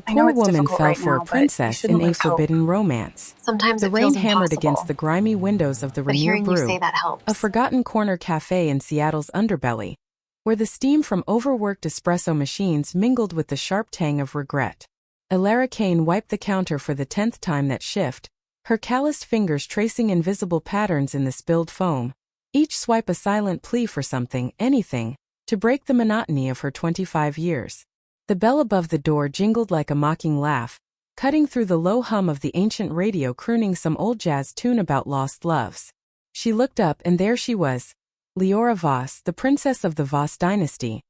A I know poor it's woman difficult fell right for a now, but you princess in shouldn't a lose hope. forbidden romance. Sometimes The it rain feels hammered against impossible, the grimy windows of the but Rainier hearing you Brew, say that a helps. forgotten corner cafe in Seattle's underbelly, where the steam from overworked espresso machines mingled with the sharp tang of regret. Elara Kane wiped the counter for the 10th time that shift, her calloused fingers tracing invisible patterns in the spilled foam, each swipe a silent plea for something, anything, to break the monotony of her 25 years. The bell above the door jingled like a mocking laugh, cutting through the low hum of the ancient radio crooning some old jazz tune about lost loves. She looked up and there she was, Leora Voss, the princess of the Voss dynasty,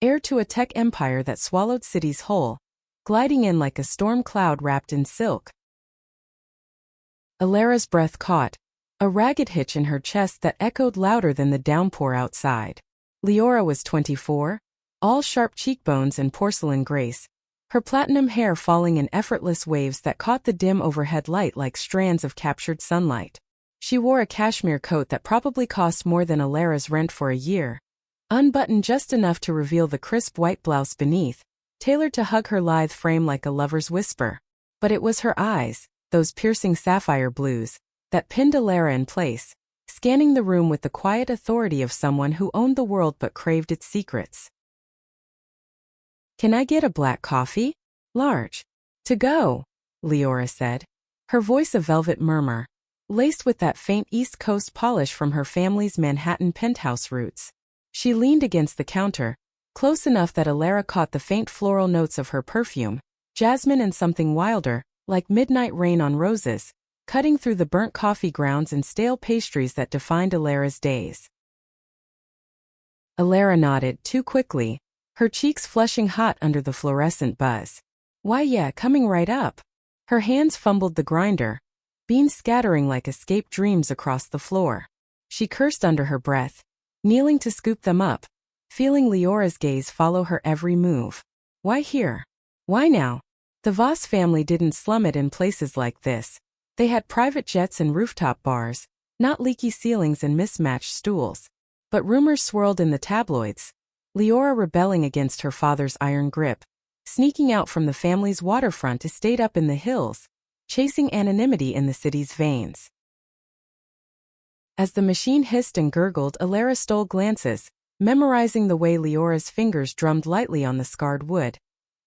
heir to a tech empire that swallowed cities whole, gliding in like a storm cloud wrapped in silk. Alara's breath caught, a ragged hitch in her chest that echoed louder than the downpour outside. Leora was 24, all sharp cheekbones and porcelain grace, her platinum hair falling in effortless waves that caught the dim overhead light like strands of captured sunlight. She wore a cashmere coat that probably cost more than Alara's rent for a year, unbuttoned just enough to reveal the crisp white blouse beneath, tailored to hug her lithe frame like a lover's whisper. But it was her eyes, those piercing sapphire blues, that pinned Alara in place, scanning the room with the quiet authority of someone who owned the world but craved its secrets. "Can I get a black coffee? Large. To go," Leora said, her voice a velvet murmur, laced with that faint East Coast polish from her family's Manhattan penthouse roots. She leaned against the counter, close enough that Alara caught the faint floral notes of her perfume, jasmine and something wilder, like midnight rain on roses, cutting through the burnt coffee grounds and stale pastries that defined Alara's days. Alara nodded, too quickly, her cheeks flushing hot under the fluorescent buzz. "Why yeah, coming right up." Her hands fumbled the grinder, beans scattering like escaped dreams across the floor. She cursed under her breath, kneeling to scoop them up, feeling Leora's gaze follow her every move. Why here? Why now? The Voss family didn't slum it in places like this. They had private jets and rooftop bars, not leaky ceilings and mismatched stools. But rumors swirled in the tabloids, Leora rebelling against her father's iron grip, sneaking out from the family's waterfront estate up in the hills, chasing anonymity in the city's veins. As the machine hissed and gurgled, Alara stole glances, memorizing the way Leora's fingers drummed lightly on the scarred wood.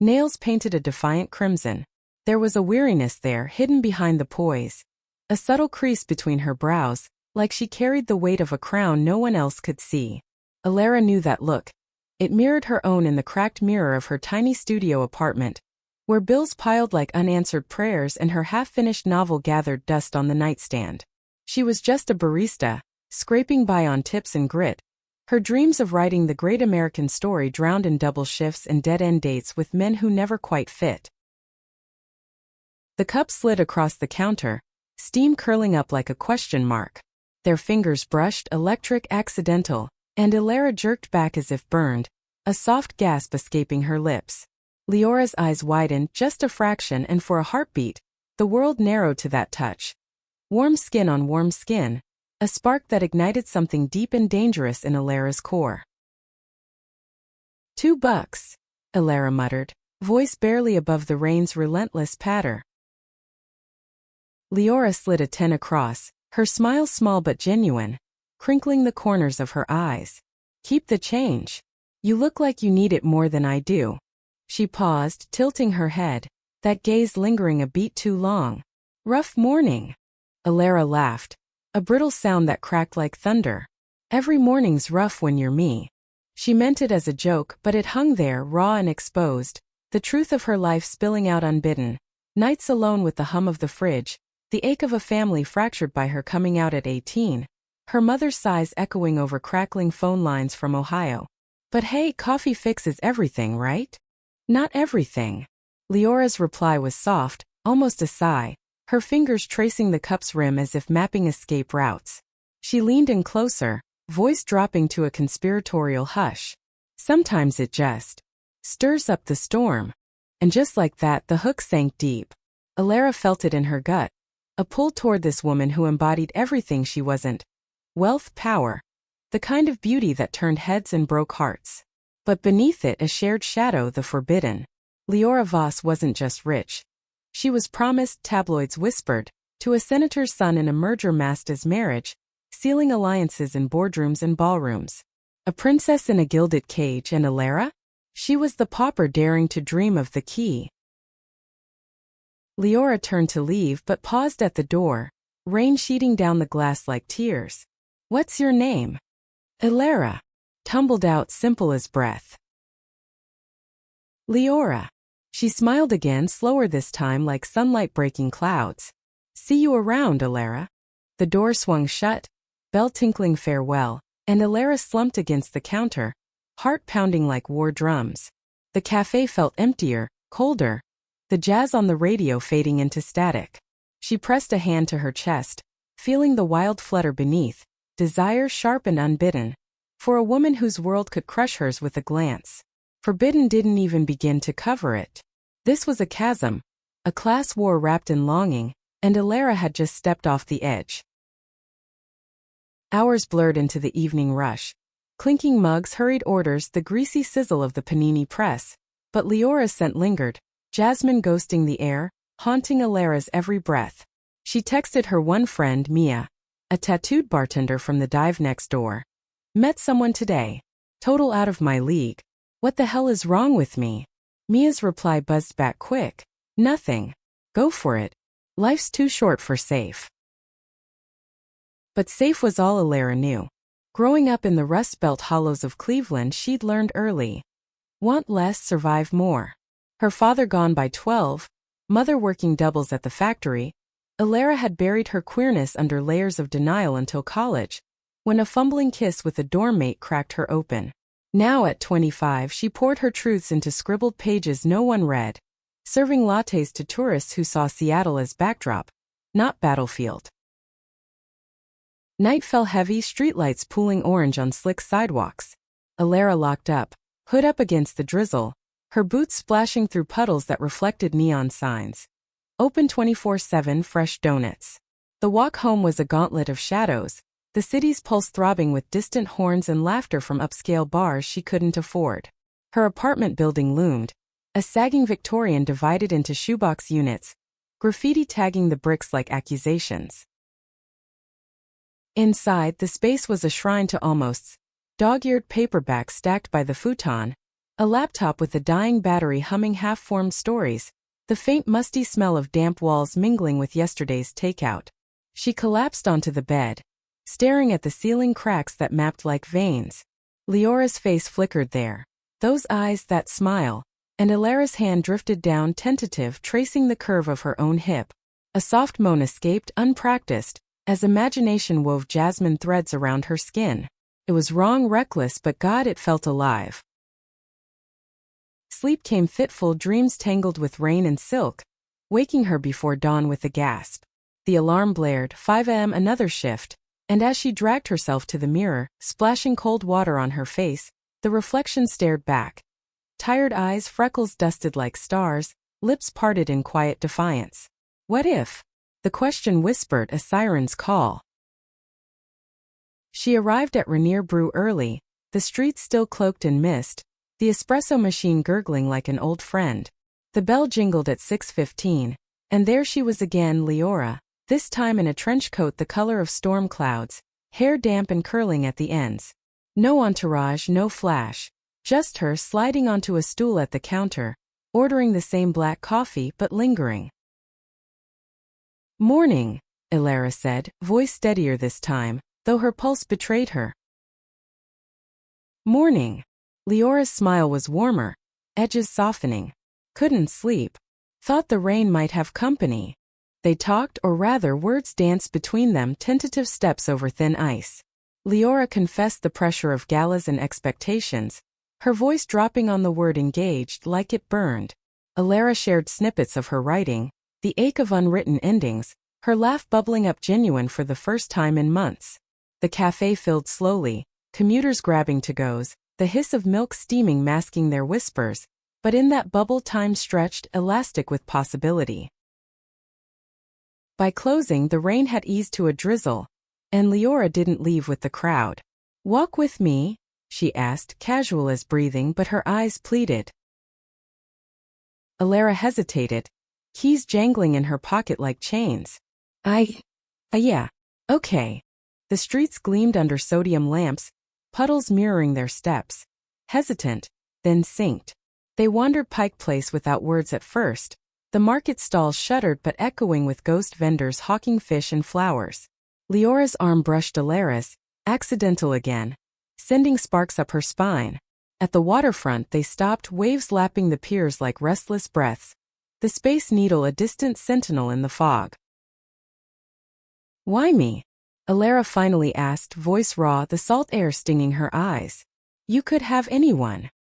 Nails painted a defiant crimson. There was a weariness there, hidden behind the poise. A subtle crease between her brows, like she carried the weight of a crown no one else could see. Alara knew that look. It mirrored her own in the cracked mirror of her tiny studio apartment, where bills piled like unanswered prayers and her half-finished novel gathered dust on the nightstand. She was just a barista, scraping by on tips and grit, her dreams of writing the great American story drowned in double shifts and dead-end dates with men who never quite fit. The cup slid across the counter, steam curling up like a question mark. Their fingers brushed, electric, accidental, and Alara jerked back as if burned, a soft gasp escaping her lips. Leora's eyes widened just a fraction, and for a heartbeat, the world narrowed to that touch. Warm skin on warm skin, a spark that ignited something deep and dangerous in Alara's core. $2, Alara muttered, voice barely above the rain's relentless patter. Leora slid a 10 across, her smile small but genuine, crinkling the corners of her eyes. "Keep the change. You look like you need it more than I do." She paused, tilting her head, that gaze lingering a beat too long. "Rough morning." Alara laughed, a brittle sound that cracked like thunder. "Every morning's rough when you're me." She meant it as a joke, but it hung there, raw and exposed, the truth of her life spilling out unbidden. Nights alone with the hum of the fridge, the ache of a family fractured by her coming out at 18, her mother's sighs echoing over crackling phone lines from Ohio. "But hey, coffee fixes everything, right?" "Not everything." Leora's reply was soft, almost a sigh, her fingers tracing the cup's rim as if mapping escape routes. She leaned in closer, voice dropping to a conspiratorial hush. "Sometimes it just stirs up the storm." And just like that, the hook sank deep. Alara felt it in her gut, a pull toward this woman who embodied everything she wasn't. Wealth, power, the kind of beauty that turned heads and broke hearts. But beneath it, a shared shadow, the forbidden. Leora Voss wasn't just rich. She was promised, tabloids whispered, to a senator's son in a merger masked as marriage, sealing alliances in boardrooms and ballrooms. A princess in a gilded cage, and Ilera? She was the pauper daring to dream of the key. Leora turned to leave but paused at the door, rain sheeting down the glass like tears. "What's your name?" "Ilera," tumbled out simple as breath. "Leora." She smiled again, slower this time, like sunlight breaking clouds. "See you around, Ilera." The door swung shut, bell tinkling farewell, and Ilera slumped against the counter, heart pounding like war drums. The cafe felt emptier, colder, the jazz on the radio fading into static. She pressed a hand to her chest, feeling the wild flutter beneath, desire sharp and unbidden, for a woman whose world could crush hers with a glance. Forbidden didn't even begin to cover it. This was a chasm, a class war wrapped in longing, and Ilera had just stepped off the edge. Hours blurred into the evening rush. Clinking mugs, hurried orders, the greasy sizzle of the panini press. But Leora's scent lingered, jasmine ghosting the air, haunting Ilera's every breath. She texted her one friend, Mia, a tattooed bartender from the dive next door. "Met someone today. Total out of my league. What the hell is wrong with me?" Mia's reply buzzed back quick. "Nothing. Go for it. Life's too short for safe." But safe was all Ilera knew. Growing up in the Rust Belt hollows of Cleveland, she'd learned early. Want less, survive more. Her father gone by 12, mother working doubles at the factory, Ilera had buried her queerness under layers of denial until college, when a fumbling kiss with a dorm mate cracked her open. Now at 25, she poured her truths into scribbled pages no one read, serving lattes to tourists who saw Seattle as backdrop, not battlefield. Night fell heavy, streetlights pooling orange on slick sidewalks. Ilera locked up, hood up against the drizzle, her boots splashing through puddles that reflected neon signs. Open 24/7, fresh donuts. The walk home was a gauntlet of shadows, the city's pulse throbbing with distant horns and laughter from upscale bars she couldn't afford. Her apartment building loomed, a sagging Victorian divided into shoebox units, graffiti tagging the bricks like accusations. Inside, the space was a shrine to almosts, dog-eared paperbacks stacked by the futon, a laptop with a dying battery humming half-formed stories, the faint musty smell of damp walls mingling with yesterday's takeout. She collapsed onto the bed, staring at the ceiling cracks that mapped like veins. Leora's face flickered there. Those eyes, that smile, and Ilera's hand drifted down, tentative, tracing the curve of her own hip. A soft moan escaped, unpracticed, as imagination wove jasmine threads around her skin. It was wrong, reckless, but God, it felt alive. Sleep came fitful, dreams tangled with rain and silk, waking her before dawn with a gasp. The alarm blared, 5 a.m., another shift, and as she dragged herself to the mirror, splashing cold water on her face, the reflection stared back. Tired eyes, freckles dusted like stars, lips parted in quiet defiance. What if? The question whispered, a siren's call. She arrived at Rainier Brew early, the streets still cloaked in mist, the espresso machine gurgling like an old friend. The bell jingled at 6:15, and there she was again, Leora, this time in a trench coat the color of storm clouds, hair damp and curling at the ends. No entourage, no flash, just her sliding onto a stool at the counter, ordering the same black coffee but lingering. "Morning," Ilera said, voice steadier this time, though her pulse betrayed her. "Morning." Leora's smile was warmer, edges softening. Couldn't sleep. Thought the rain might have company. They talked, or rather words danced between them, tentative steps over thin ice. Leora confessed the pressure of galas and expectations, her voice dropping on the word engaged like it burned. Ilera shared snippets of her writing, the ache of unwritten endings, her laugh bubbling up genuine for the first time in months. The cafe filled slowly, commuters grabbing to-goes, the hiss of milk steaming masking their whispers, but in that bubble time stretched, elastic with possibility. By closing, the rain had eased to a drizzle, and Leora didn't leave with the crowd. "Walk with me?" she asked, casual as breathing, but her eyes pleaded. Alara hesitated, keys jangling in her pocket like chains. Yeah. Okay. The streets gleamed under sodium lamps, puddles mirroring their steps. Hesitant, then synced. They wandered Pike Place without words at first. The market stalls shuttered but echoing with ghost vendors hawking fish and flowers. Leora's arm brushed Alara's, accidental again, sending sparks up her spine. At the waterfront they stopped, waves lapping the piers like restless breaths. The Space Needle a distant sentinel in the fog. "Why me?" Alara finally asked, voice raw, the salt air stinging her eyes. "You could have anyone."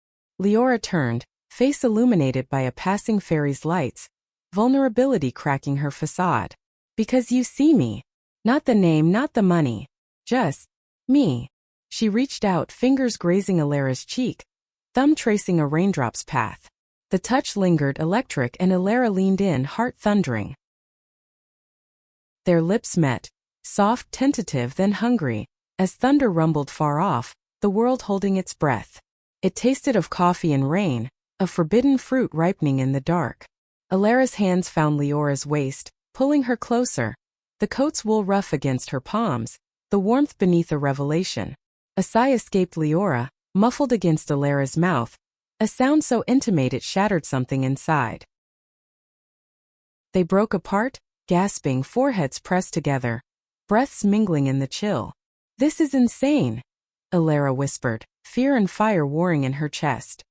Leora turned, face illuminated by a passing ferry's lights, vulnerability cracking her facade. "Because you see me. Not the name, not the money. Just me." She reached out, fingers grazing Alara's cheek, thumb tracing a raindrop's path. The touch lingered, electric, and Alara leaned in, heart thundering. Their lips met, soft, tentative, then hungry, as thunder rumbled far off, the world holding its breath. It tasted of coffee and rain, of forbidden fruit ripening in the dark. Alara's hands found Leora's waist, pulling her closer, the coat's wool rough against her palms, the warmth beneath a revelation. A sigh escaped Leora, muffled against Alara's mouth, a sound so intimate it shattered something inside. They broke apart, gasping, foreheads pressed together, breaths mingling in the chill. "This is insane," Alara whispered, fear and fire warring in her chest.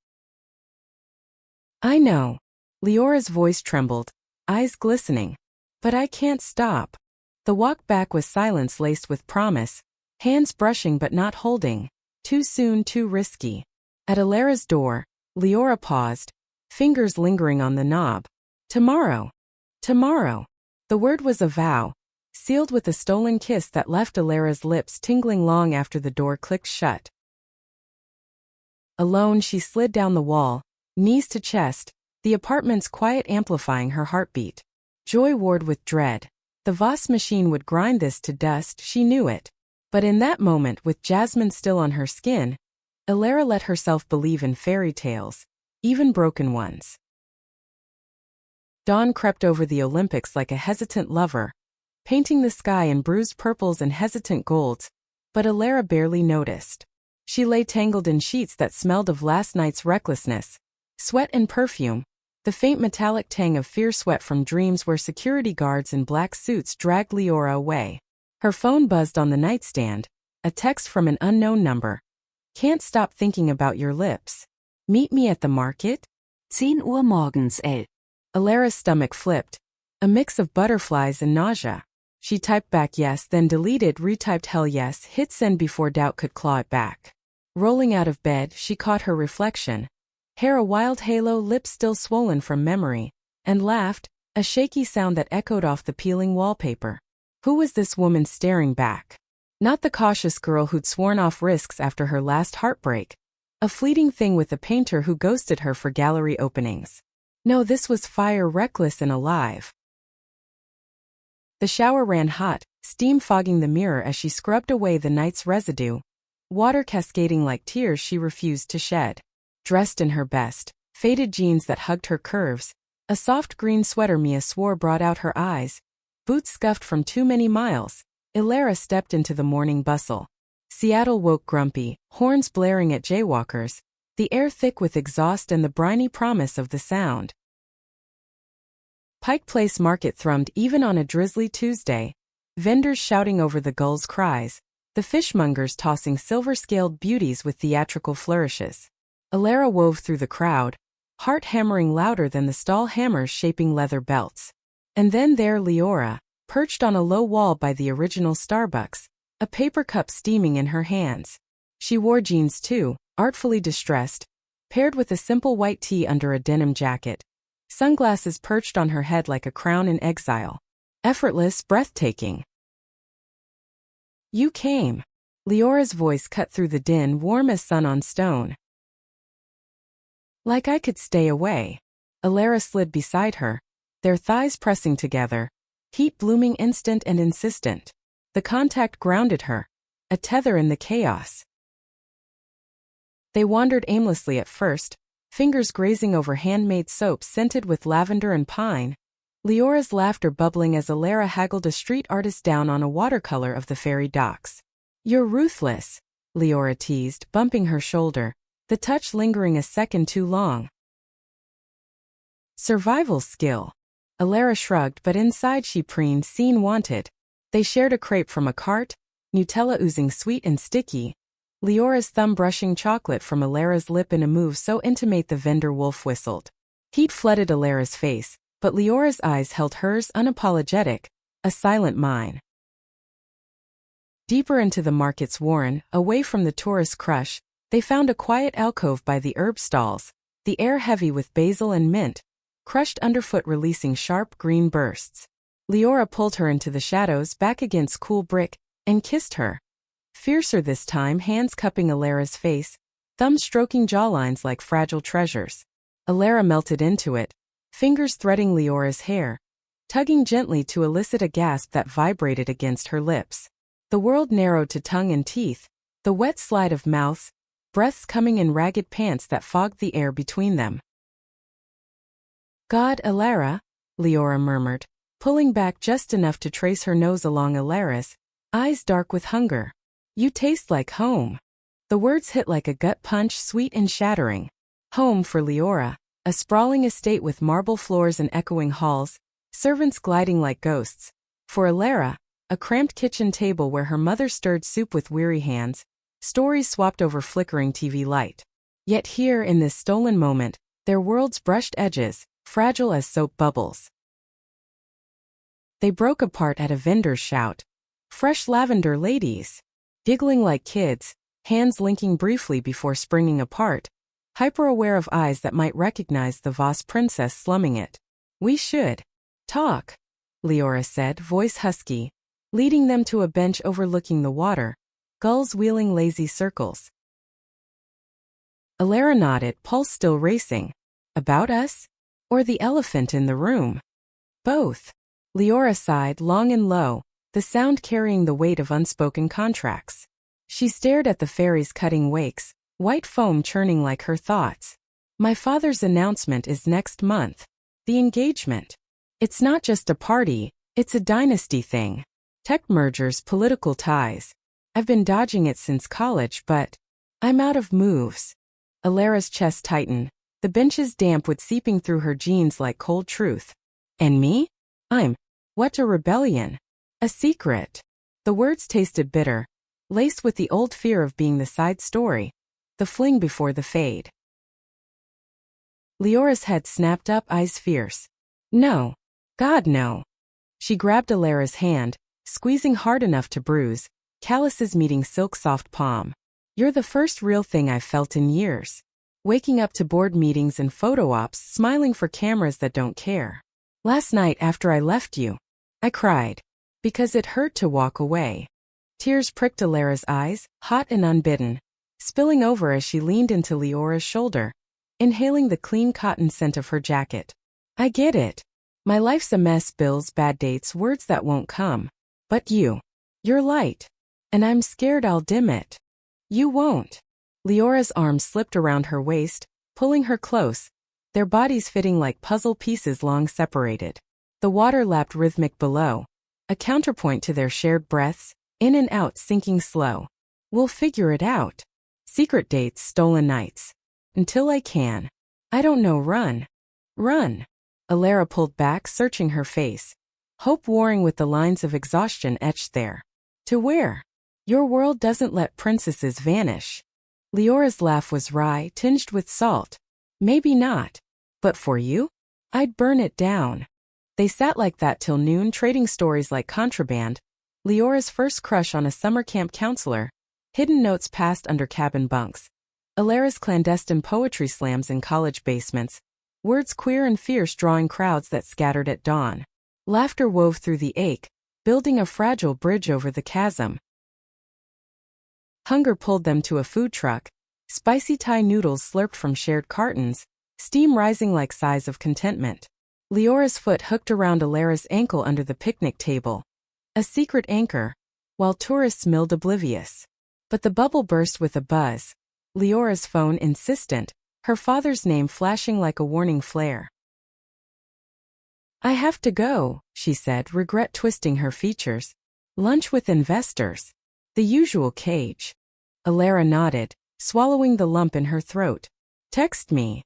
"I know." Leora's voice trembled, eyes glistening. "But I can't stop." The walk back was silence laced with promise, hands brushing but not holding. Too soon, too risky. At Alara's door, Leora paused, fingers lingering on the knob. Tomorrow. Tomorrow. The word was a vow, sealed with a stolen kiss that left Alara's lips tingling long after the door clicked shut. Alone, she slid down the wall, knees to chest, the apartment's quiet amplifying her heartbeat. Joy warred with dread. The Voss machine would grind this to dust, she knew it. But in that moment, with Jasmine still on her skin, Alara let herself believe in fairy tales, even broken ones. Dawn crept over the Olympics like a hesitant lover, painting the sky in bruised purples and hesitant golds, but Alara barely noticed. She lay tangled in sheets that smelled of last night's recklessness, sweat and perfume, the faint metallic tang of fierce sweat from dreams where security guards in black suits dragged Leora away. Her phone buzzed on the nightstand, a text from an unknown number. "Can't stop thinking about your lips. Meet me at the market? 10 Uhr morgens, L." Alara's stomach flipped, a mix of butterflies and nausea. She typed back yes, then deleted, retyped hell yes, hit send before doubt could claw it back. Rolling out of bed, she caught her reflection, hair a wild halo, lips still swollen from memory, and laughed, a shaky sound that echoed off the peeling wallpaper. Who was this woman staring back? Not the cautious girl who'd sworn off risks after her last heartbreak. A fleeting thing with a painter who ghosted her for gallery openings. No, this was fire, reckless and alive. The shower ran hot, steam fogging the mirror as she scrubbed away the night's residue, water cascading like tears she refused to shed. Dressed in her best, faded jeans that hugged her curves, a soft green sweater Mia swore brought out her eyes, boots scuffed from too many miles, Alara stepped into the morning bustle. Seattle woke grumpy, horns blaring at jaywalkers, the air thick with exhaust and the briny promise of the sound. Pike Place Market thrummed even on a drizzly Tuesday, vendors shouting over the gulls' cries, the fishmongers tossing silver-scaled beauties with theatrical flourishes. Alara wove through the crowd, heart hammering louder than the stall hammers shaping leather belts. And then there Leora, perched on a low wall by the original Starbucks, a paper cup steaming in her hands. She wore jeans too, artfully distressed, paired with a simple white tee under a denim jacket. Sunglasses perched on her head like a crown in exile. Effortless, breathtaking. "You came." Leora's voice cut through the din, warm as sun on stone. "Like I could stay away." Alara slid beside her, their thighs pressing together, heat blooming instant and insistent. The contact grounded her, a tether in the chaos. They wandered aimlessly at first, fingers grazing over handmade soaps scented with lavender and pine. Leora's laughter bubbling as Alara haggled a street artist down on a watercolor of the ferry docks. "You're ruthless," Leora teased, bumping her shoulder, the touch lingering a second too long. "Survival skill." Alara shrugged, but inside she preened, "Scene wanted." They shared a crepe from a cart, Nutella oozing sweet and sticky, Leora's thumb brushing chocolate from Alara's lip in a move so intimate the vendor wolf whistled. Heat flooded Alara's face, but Leora's eyes held hers, unapologetic, a silent mine. Deeper into the market's warren, away from the tourist crush, they found a quiet alcove by the herb stalls, the air heavy with basil and mint, crushed underfoot releasing sharp green bursts. Leora pulled her into the shadows back against cool brick, and kissed her. Fiercer this time, hands cupping Alara's face, thumbs stroking jawlines like fragile treasures. Alara melted into it, fingers threading Leora's hair, tugging gently to elicit a gasp that vibrated against her lips. The world narrowed to tongue and teeth, the wet slide of mouths, breaths coming in ragged pants that fogged the air between them. "God, Alara," Leora murmured, pulling back just enough to trace her nose along Alara's, eyes dark with hunger. "You taste like home." The words hit like a gut punch, sweet and shattering. Home for Leora, a sprawling estate with marble floors and echoing halls, servants gliding like ghosts. For Alara, a cramped kitchen table where her mother stirred soup with weary hands, stories swapped over flickering TV light. Yet here, in this stolen moment, their worlds brushed edges, fragile as soap bubbles. They broke apart at a vendor's shout. "Fresh lavender, ladies!" Giggling like kids, hands linking briefly before springing apart, hyper-aware of eyes that might recognize the Voss princess slumming it. "We should talk," Leora said, voice husky, leading them to a bench overlooking the water, gulls wheeling lazy circles. Alara nodded, pulse still racing. "About us? Or the elephant in the room?" "Both." Leora sighed, long and low, the sound carrying the weight of unspoken contracts. She stared at the ferry's cutting wakes, white foam churning like her thoughts. "My father's announcement is next month. The engagement. It's not just a party, it's a dynasty thing. Tech mergers, political ties. I've been dodging it since college, but I'm out of moves." Alara's chest tightened, the benches damp with seeping through her jeans like cold truth. "And me? What a rebellion. A secret." The words tasted bitter, laced with the old fear of being the side story, the fling before the fade. Leora's head snapped up, eyes fierce. "No. God, no." She grabbed Alara's hand, squeezing hard enough to bruise, calluses meeting silk-soft palm. "You're the first real thing I've felt in years. Waking up to board meetings and photo ops, smiling for cameras that don't care. Last night after I left you, I cried. Because it hurt to walk away." Tears pricked Alara's eyes, hot and unbidden, spilling over as she leaned into Leora's shoulder, inhaling the clean cotton scent of her jacket. "I get it. My life's a mess, bills, bad dates, words that won't come. But you're light. And I'm scared I'll dim it." "You won't." Leora's arms slipped around her waist, pulling her close, their bodies fitting like puzzle pieces long separated. The water lapped rhythmic below, a counterpoint to their shared breaths, in and out sinking slow. "We'll figure it out. Secret dates, stolen nights. Until I can. I don't know, run." "Run." Alara pulled back, searching her face, hope warring with the lines of exhaustion etched there. "To where? Your world doesn't let princesses vanish." Leora's laugh was wry, tinged with salt. "Maybe not. But for you? I'd burn it down." They sat like that till noon, trading stories like contraband. Leora's first crush on a summer camp counselor, hidden notes passed under cabin bunks. Alara's clandestine poetry slams in college basements, words queer and fierce drawing crowds that scattered at dawn. Laughter wove through the ache, building a fragile bridge over the chasm. Hunger pulled them to a food truck, spicy Thai noodles slurped from shared cartons, steam rising like sighs of contentment. Leora's foot hooked around Alara's ankle under the picnic table. A secret anchor, while tourists milled oblivious. But the bubble burst with a buzz. Leora's phone insistent, her father's name flashing like a warning flare. "I have to go," she said, regret twisting her features. "Lunch with investors. The usual cage." Alara nodded, swallowing the lump in her throat. "Text me.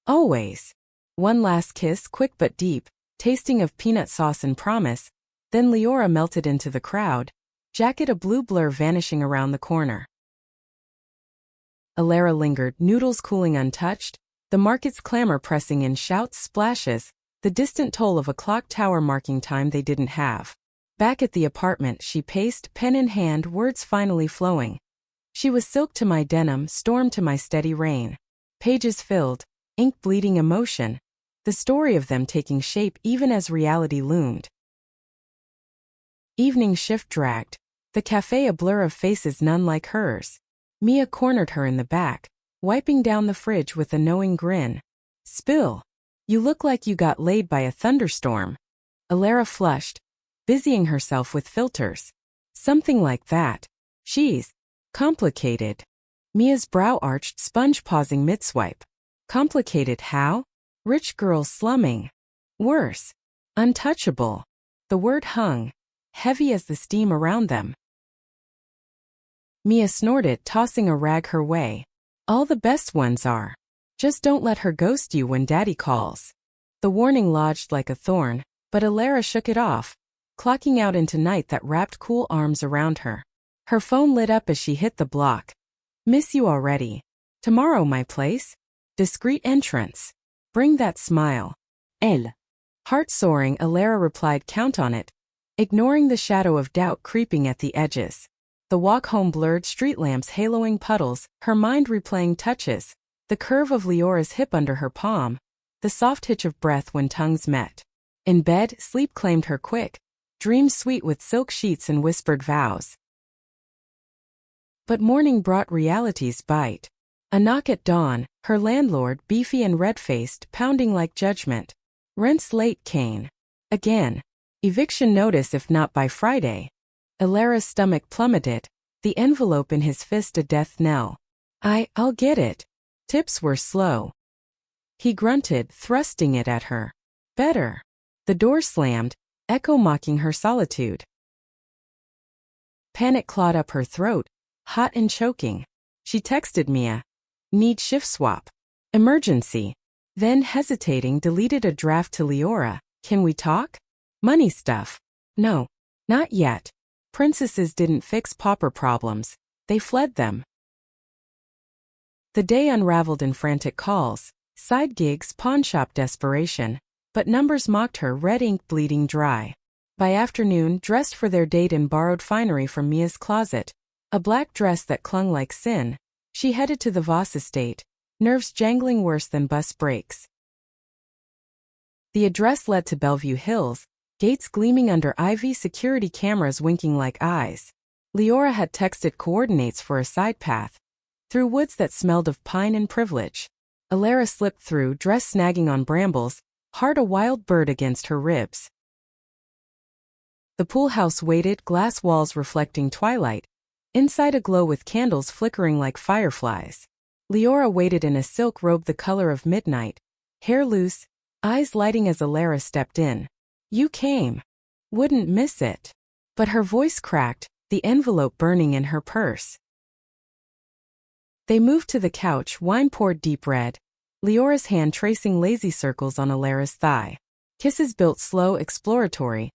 Always." One last kiss, quick but deep, tasting of peanut sauce and promise. Then Leora melted into the crowd, jacket a blue blur vanishing around the corner. Alara lingered, noodles cooling untouched, the market's clamor pressing in, shouts, splashes, the distant toll of a clock tower marking time they didn't have. Back at the apartment she paced, pen in hand, words finally flowing. She was silk to my denim, storm to my steady rain. Pages filled, ink bleeding emotion, the story of them taking shape even as reality loomed. Evening shift dragged, the cafe a blur of faces none like hers. Mia cornered her in the back, wiping down the fridge with a knowing grin. "Spill. You look like you got laid by a thunderstorm." Alara flushed, busying herself with filters. "Something like that. She's complicated." Mia's brow arched, sponge pausing mid-swipe. "Complicated how?" "Rich girl slumming. Worse. Untouchable." The word hung, heavy as the steam around them. Mia snorted, tossing a rag her way. "All the best ones are. Just don't let her ghost you when daddy calls." The warning lodged like a thorn, but Alara shook it off, clocking out into night that wrapped cool arms around her. Her phone lit up as she hit the block. "Miss you already. Tomorrow my place. Discreet entrance. Bring that smile. L. Heart soaring, Alara replied, "Count on it," ignoring the shadow of doubt creeping at the edges. The walk home blurred, street lamps haloing puddles, her mind replaying touches, the curve of Leora's hip under her palm, the soft hitch of breath when tongues met. In bed, sleep claimed her quick, dreams sweet with silk sheets and whispered vows. But morning brought reality's bite. A knock at dawn, her landlord, beefy and red-faced, pounding like judgment. "Rent's late, Kane. Again. Eviction notice if not by Friday." Alara's stomach plummeted, the envelope in his fist a death knell. I'll get it." Tips were slow. He grunted, thrusting it at her. "Better." The door slammed, echo mocking her solitude. Panic clawed up her throat, hot and choking. She texted Mia. "Need shift swap. Emergency." Then, hesitating, deleted a draft to Leora. "Can we talk? Money stuff." "No. Not yet." Princesses didn't fix pauper problems, they fled them. The day unraveled in frantic calls, side gigs, pawnshop desperation, but numbers mocked her, red ink bleeding dry. By afternoon, dressed for their date in borrowed finery from Mia's closet, a black dress that clung like sin, she headed to the Voss estate, nerves jangling worse than bus brakes. The address led to Bellevue Hills, gates gleaming under ivy, security cameras winking like eyes. Leora had texted coordinates for a side path, through woods that smelled of pine and privilege. Alara slipped through, dress snagging on brambles, heart a wild bird against her ribs. The pool house waited, glass walls reflecting twilight, inside aglow with candles flickering like fireflies. Leora waited in a silk robe the color of midnight, hair loose, eyes lighting as Alara stepped in. "You came. Wouldn't miss it." But her voice cracked, the envelope burning in her purse. They moved to the couch, wine poured deep red, Leora's hand tracing lazy circles on Alara's thigh. Kisses built slow, exploratory,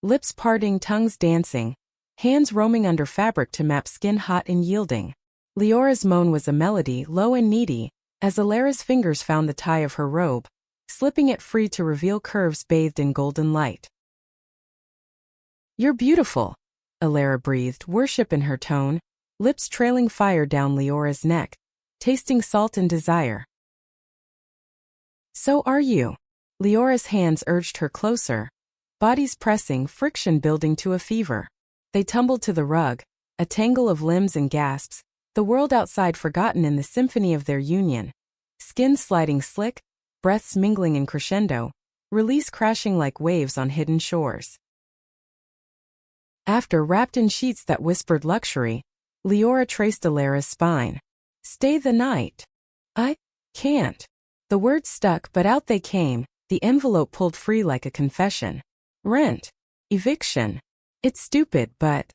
lips parting, tongues dancing, hands roaming under fabric to map skin hot and yielding. Leora's moan was a melody, low and needy, as Alara's fingers found the tie of her robe, slipping it free to reveal curves bathed in golden light. "You're beautiful," Alara breathed, worship in her tone, lips trailing fire down Leora's neck, tasting salt and desire. "So are you." Leora's hands urged her closer, bodies pressing, friction building to a fever. They tumbled to the rug, a tangle of limbs and gasps, the world outside forgotten in the symphony of their union. Skin sliding slick, breaths mingling in crescendo, release crashing like waves on hidden shores. After, wrapped in sheets that whispered luxury, Leora traced Alara's spine. "Stay the night." Can't. The words stuck, but out they came, the envelope pulled free like a confession. Rent. Eviction. It's stupid, but...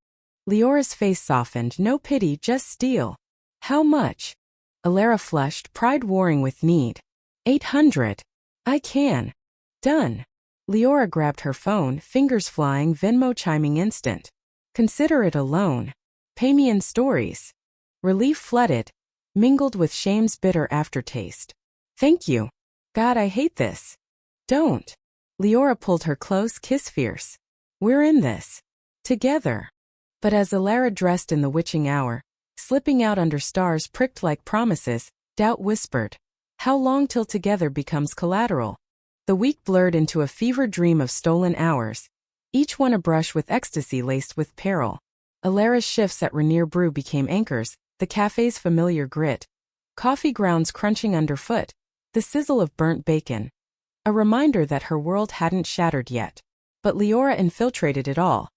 Leora's face softened, no pity, just steal. How much? Elara flushed, pride warring with need. 800. I can. Done. Leora grabbed her phone, fingers flying, Venmo chiming instant. Consider it a loan. Pay me in stories. Relief flooded, mingled with shame's bitter aftertaste. Thank you. God, I hate this. Don't. Leora pulled her close, kiss fierce. We're in this. Together. But as Elara dressed in the witching hour, slipping out under stars pricked like promises, doubt whispered. How long till together becomes collateral? The week blurred into a fever dream of stolen hours, each one a brush with ecstasy laced with peril. Elara's shifts at Rainier Brew became anchors, the cafe's familiar grit, coffee grounds crunching underfoot, the sizzle of burnt bacon. A reminder that her world hadn't shattered yet. But Leora infiltrated it all.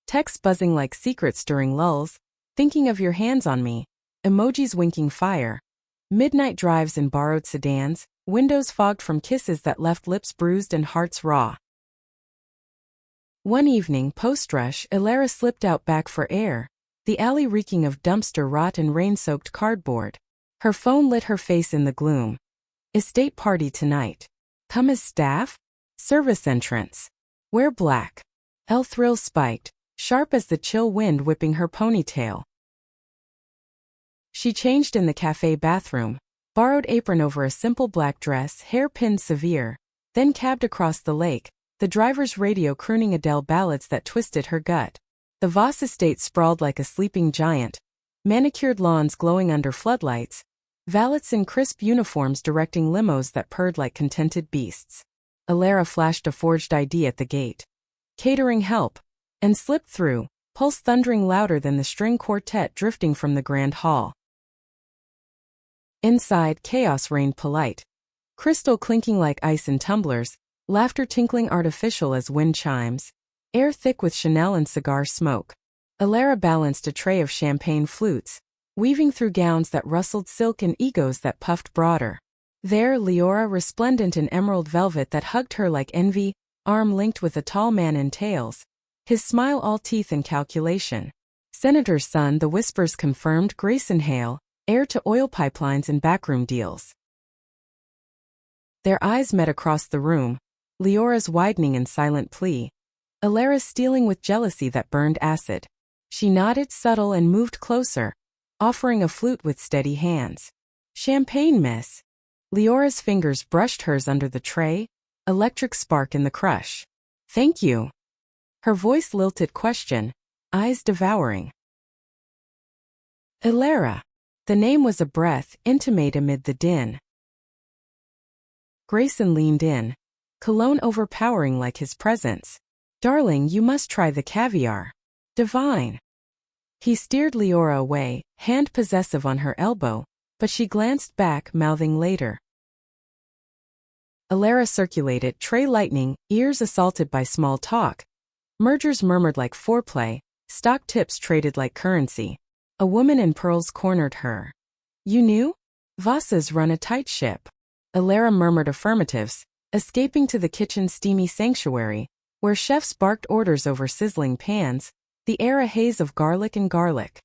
Texts buzzing like secrets during lulls, thinking of your hands on me, emojis winking fire. Midnight drives in borrowed sedans, windows fogged from kisses that left lips bruised and hearts raw. One evening, post-rush, Elara slipped out back for air, the alley reeking of dumpster rot and rain-soaked cardboard. Her phone lit her face in the gloom. Estate party tonight. Come as staff? Service entrance. Wear black. El thrill spiked, sharp as the chill wind whipping her ponytail. She changed in the cafe bathroom, borrowed apron over a simple black dress, hair pinned severe, then cabbed across the lake, the driver's radio crooning Adele ballads that twisted her gut. The Voss estate sprawled like a sleeping giant, manicured lawns glowing under floodlights, valets in crisp uniforms directing limos that purred like contented beasts. Elara flashed a forged ID at the gate. Catering help. And slipped through, pulse thundering louder than the string quartet drifting from the grand hall. Inside, chaos reigned polite. Crystal clinking like ice in tumblers, laughter tinkling artificial as wind chimes, air thick with Chanel and cigar smoke. Elara balanced a tray of champagne flutes, weaving through gowns that rustled silk and egos that puffed broader. There, Leora, resplendent in emerald velvet that hugged her like envy, arm linked with a tall man in tails, his smile all teeth and calculation. Senator's son, the whispers confirmed, Grayson Hale, heir to oil pipelines and backroom deals. Their eyes met across the room, Leora's widening in silent plea, Elara's stealing with jealousy that burned acid. She nodded, subtle, and moved closer, offering a flute with steady hands. Champagne, miss. Leora's fingers brushed hers under the tray, electric spark in the crush. Thank you. Her voice lilted question, eyes devouring. Elara. The name was a breath, intimate amid the din. Grayson leaned in, cologne overpowering like his presence. Darling, you must try the caviar. Divine. He steered Leora away, hand possessive on her elbow, but she glanced back, mouthing later. Elara circulated, tray lightning, ears assaulted by small talk. Mergers murmured like foreplay, stock tips traded like currency. A woman in pearls cornered her. You knew? Voss's run a tight ship. Elara murmured affirmatives, escaping to the kitchen's steamy sanctuary, where chefs barked orders over sizzling pans, the air a haze of garlic and garlic.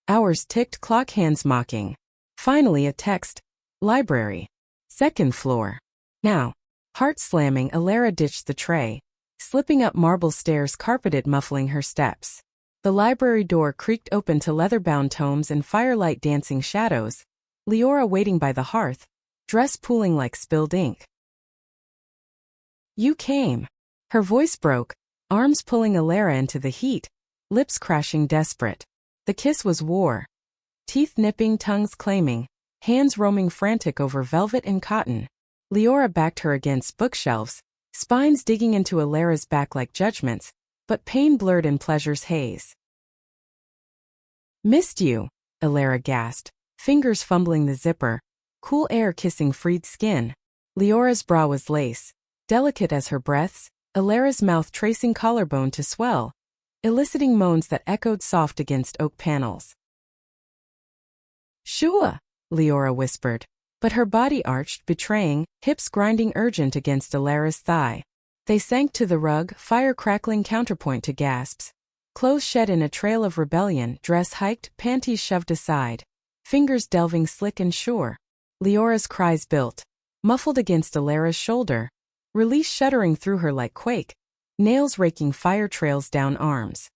Hours ticked, clock hands mocking. Finally a text. Library. Second floor. Now. Heart slamming, Elara ditched the tray, slipping up marble stairs carpeted muffling her steps. The library door creaked open to leather-bound tomes and firelight dancing shadows, Leora waiting by the hearth, dress pooling like spilled ink. You came. Her voice broke, arms pulling Elara into the heat, lips crashing desperate. The kiss was war. Teeth nipping, tongues claiming, hands roaming frantic over velvet and cotton. Leora backed her against bookshelves, spines digging into Elara's back like judgments, but pain blurred in pleasure's haze. Missed you, Elara gasped, fingers fumbling the zipper, cool air kissing freed skin. Leora's bra was lace, delicate as her breaths, Elara's mouth tracing collarbone to swell, eliciting moans that echoed soft against oak panels. Shua! Leora whispered. But her body arched, betraying, hips grinding urgent against Alara's thigh. They sank to the rug, fire crackling counterpoint to gasps. Clothes shed in a trail of rebellion, dress hiked, panties shoved aside. Fingers delving slick and sure. Leora's cries built, muffled against Alara's shoulder. Release shuddering through her like quake. Nails raking fire trails down arms.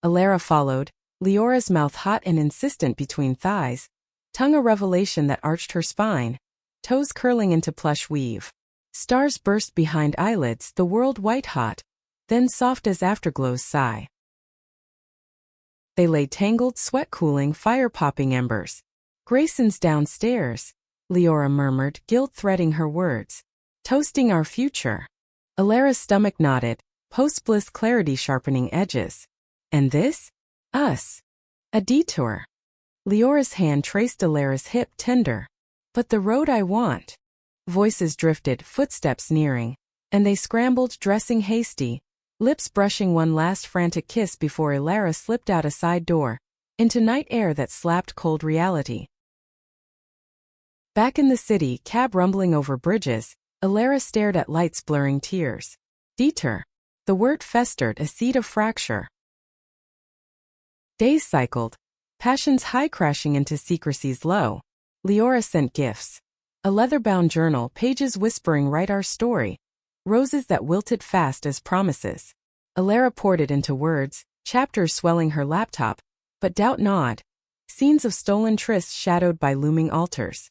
Alara followed, Leora's mouth hot and insistent between thighs. Tongue a revelation that arched her spine. Toes curling into plush weave. Stars burst behind eyelids, the world white-hot, then soft as afterglows sigh. They lay tangled, sweat-cooling, fire-popping embers. Grayson's downstairs, Leora murmured, guilt threading her words. Toasting our future. Alara's stomach nodded, post-bliss clarity sharpening edges. And this? Us. A detour. Leora's hand traced Alara's hip, tender. But the road I want. Voices drifted, footsteps nearing. And they scrambled, dressing hasty. Lips brushing one last frantic kiss before Alara slipped out a side door. Into night air that slapped cold reality. Back in the city, cab rumbling over bridges, Alara stared at lights blurring tears. Detour. The word festered, a seed of fracture. Days cycled. Passions high crashing into secrecy's low. Leora sent gifts. A leather-bound journal, pages whispering write our story. Roses that wilted fast as promises. Alara poured it into words, chapters swelling her laptop, but doubt gnawed. Scenes of stolen trysts shadowed by looming altars.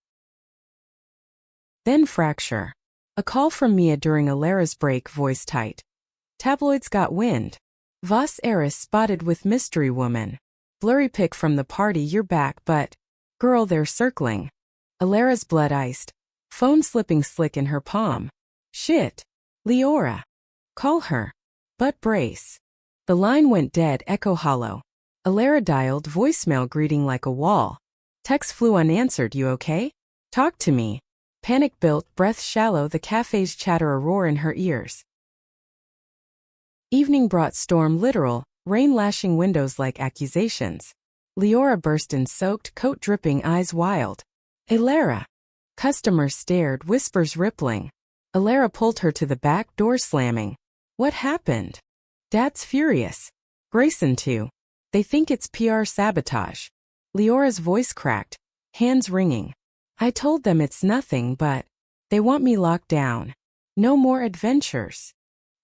Then fracture. A call from Mia during Alara's break, voice tight. Tabloids got wind. Voss heiress spotted with mystery woman. Blurry pic from the party, you're back, but girl, they're circling. Alara's blood iced. Phone slipping slick in her palm. Shit. Leora. Call her. But brace. The line went dead, echo hollow. Alara dialed, voicemail greeting like a wall. Text flew unanswered, you okay? Talk to me. Panic built, breath shallow, the cafe's chatter a roar in her ears. Evening brought storm literal, rain lashing windows like accusations. Leora burst in soaked, coat dripping, eyes wild. Alara. Customers stared, whispers rippling. Alara pulled her to the back, door slamming. What happened? Dad's furious. Grayson too. They think it's PR sabotage. Leora's voice cracked, hands wringing. I told them it's nothing, but they want me locked down. No more adventures.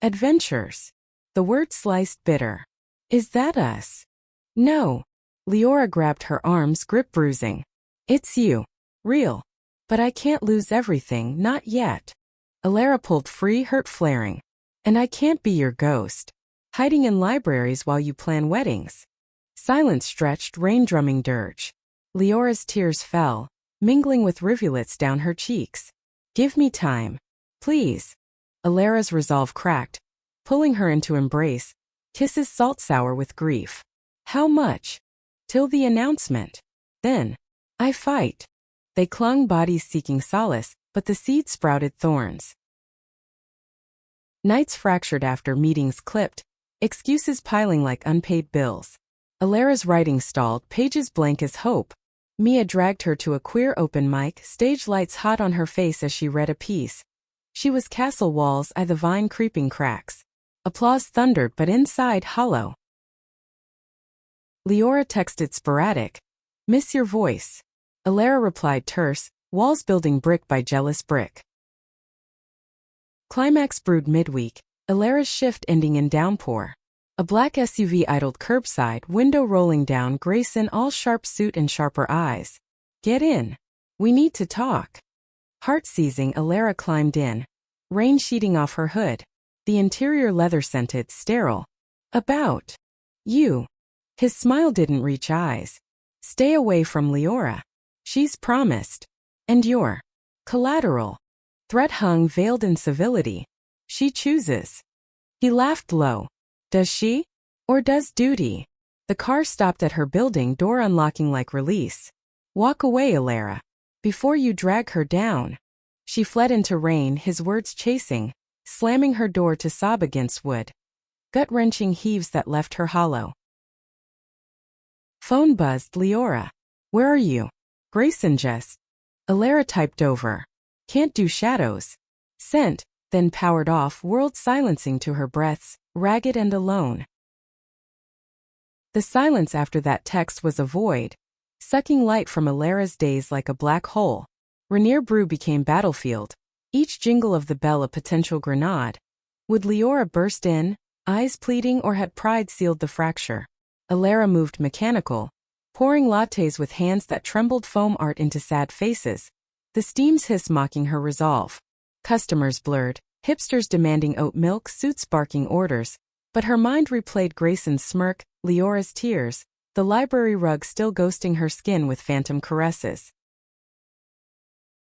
Adventures. The word sliced bitter. Is that us? No. Leora grabbed her arms, grip bruising. It's you. Real. But I can't lose everything, not yet. Alara pulled free, hurt flaring. And I can't be your ghost. Hiding in libraries while you plan weddings. Silence stretched, rain drumming dirge. Leora's tears fell, mingling with rivulets down her cheeks. Give me time. Please. Alara's resolve cracked, pulling her into embrace. Kisses salt sour with grief. How much? Till the announcement. Then. I fight. They clung, bodies seeking solace, but the seed sprouted thorns. Nights fractured after meetings clipped, excuses piling like unpaid bills. Alara's writing stalled, pages blank as hope. Mia dragged her to a queer open mic, stage lights hot on her face as she read a piece. She was castle walls, I the vine creeping cracks. Applause thundered, but inside hollow. Leora texted sporadic. Miss your voice. Alara replied terse, walls building brick by jealous brick. Climax brewed midweek, Alara's shift ending in downpour. A black SUV idled curbside, window rolling down, Grayson all sharp suit and sharper eyes. Get in. We need to talk. Heart seizing, Alara climbed in. Rain sheeting off her hood. The interior leather-scented, sterile. About. You. His smile didn't reach eyes. Stay away from Leora. She's promised. And you're collateral. Threat hung veiled in civility. She chooses. He laughed low. Does she? Or does duty? The car stopped at her building, door unlocking like release. Walk away, Alara. Before you drag her down. She fled into rain, his words chasing, slamming her door to sob against wood. Gut-wrenching heaves that left her hollow. Phone buzzed. Leora. Where are you? Grayson just. Alara typed over. Can't do shadows. Sent, then powered off, world silencing to her breaths, ragged and alone. The silence after that text was a void, sucking light from Alara's days like a black hole. Rainier Brew became battlefield, each jingle of the bell a potential grenade. Would Leora burst in, eyes pleading, or had pride sealed the fracture? Alara moved mechanical, pouring lattes with hands that trembled foam art into sad faces, the steam's hiss mocking her resolve. Customers blurred, hipsters demanding oat milk, suits barking orders, but her mind replayed Grayson's smirk, Leora's tears, the library rug still ghosting her skin with phantom caresses.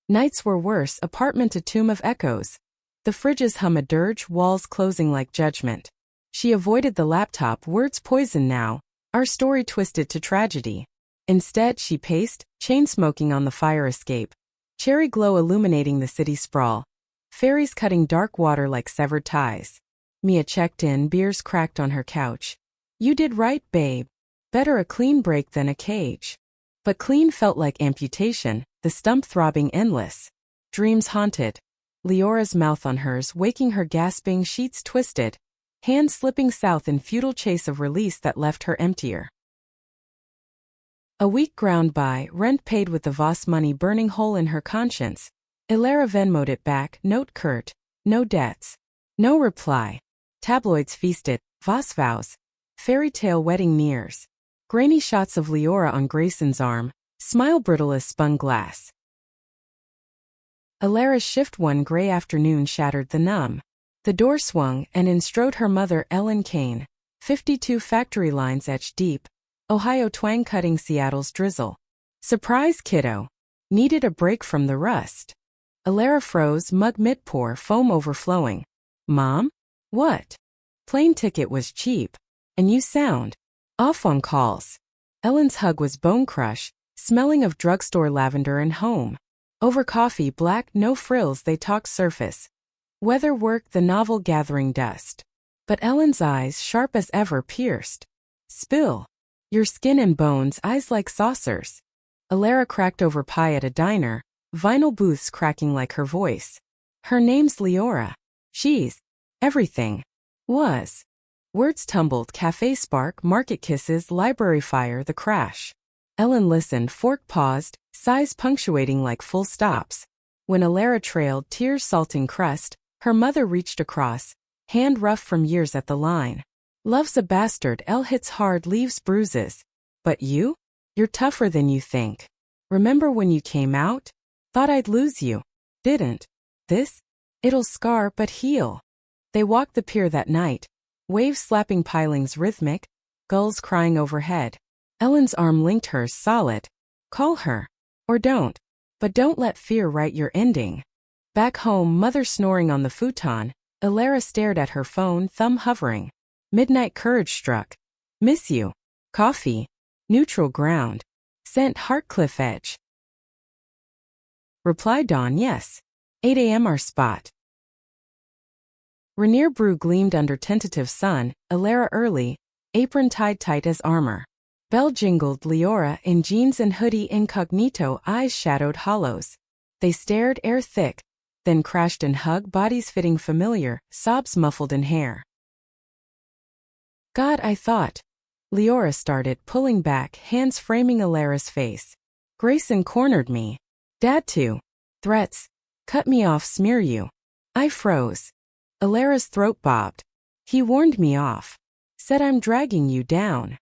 Nights were worse, apartment a tomb of echoes. The fridges hum a dirge, walls closing like judgment. She avoided the laptop, words poison now, our story twisted to tragedy. Instead, she paced, chain-smoking on the fire escape, cherry glow illuminating the city sprawl, fairies cutting dark water like severed ties. Mia checked in, beers cracked on her couch. You did right, babe. Better a clean break than a cage. But clean felt like amputation, the stump throbbing endless. Dreams haunted. Leora's mouth on hers, waking her gasping, sheets twisted, hands slipping south in futile chase of release that left her emptier. A week ground by, rent paid with the Voss money burning hole in her conscience. Alara Venmo'd it back, note curt, no debts. No reply. Tabloids feasted, Voss vows. Fairy tale wedding nears. Grainy shots of Leora on Grayson's arm, smile brittle as spun glass. Alara's shift one gray afternoon shattered the numb. The door swung, and in strode her mother, Ellen Kane. 52 factory lines etched deep, Ohio twang cutting Seattle's drizzle. Surprise, kiddo. Needed a break from the rust. Alara froze, mug mid-pour, foam overflowing. Mom? What? Plane ticket was cheap. And you sound off on calls. Ellen's hug was bone crush, smelling of drugstore lavender and home. Over coffee, black, no frills, they talked surface. Weather work, the novel gathering dust. But Ellen's eyes, sharp as ever, pierced. Spill. Your skin and bones, eyes like saucers. Alara cracked over pie at a diner, vinyl booths cracking like her voice. Her name's Leora. She's everything. Was. Words tumbled, cafe spark, market kisses, library fire, the crash. Ellen listened, fork paused, sighs punctuating like full stops. When Alara trailed, tears salting crust, her mother reached across, hand rough from years at the line. Love's a bastard, L hits hard, leaves bruises. But you? You're tougher than you think. Remember when you came out? Thought I'd lose you. Didn't. This? It'll scar but heal. They walked the pier that night. Waves slapping pilings rhythmic, gulls crying overhead. Ellen's arm linked hers solid. Call her. Or don't. But don't let fear write your ending. Back home, mother snoring on the futon, Alara stared at her phone, thumb hovering. Midnight courage struck. Miss you. Coffee. Neutral ground. Scent Heartcliff edge. Reply dawn yes. 8 a.m. our spot. Rainier Brew gleamed under tentative sun, Alara early, apron tied tight as armor. Bell jingled, Leora in jeans and hoodie incognito, eyes shadowed hollows. They stared, air thick, then crashed and hugged, bodies fitting familiar, sobs muffled in hair. God, I thought. Leora started, pulling back, hands framing Alara's face. Grayson cornered me. Dad too. Threats. Cut me off, smear you. I froze. Alara's throat bobbed. He warned me off. Said I'm dragging you down.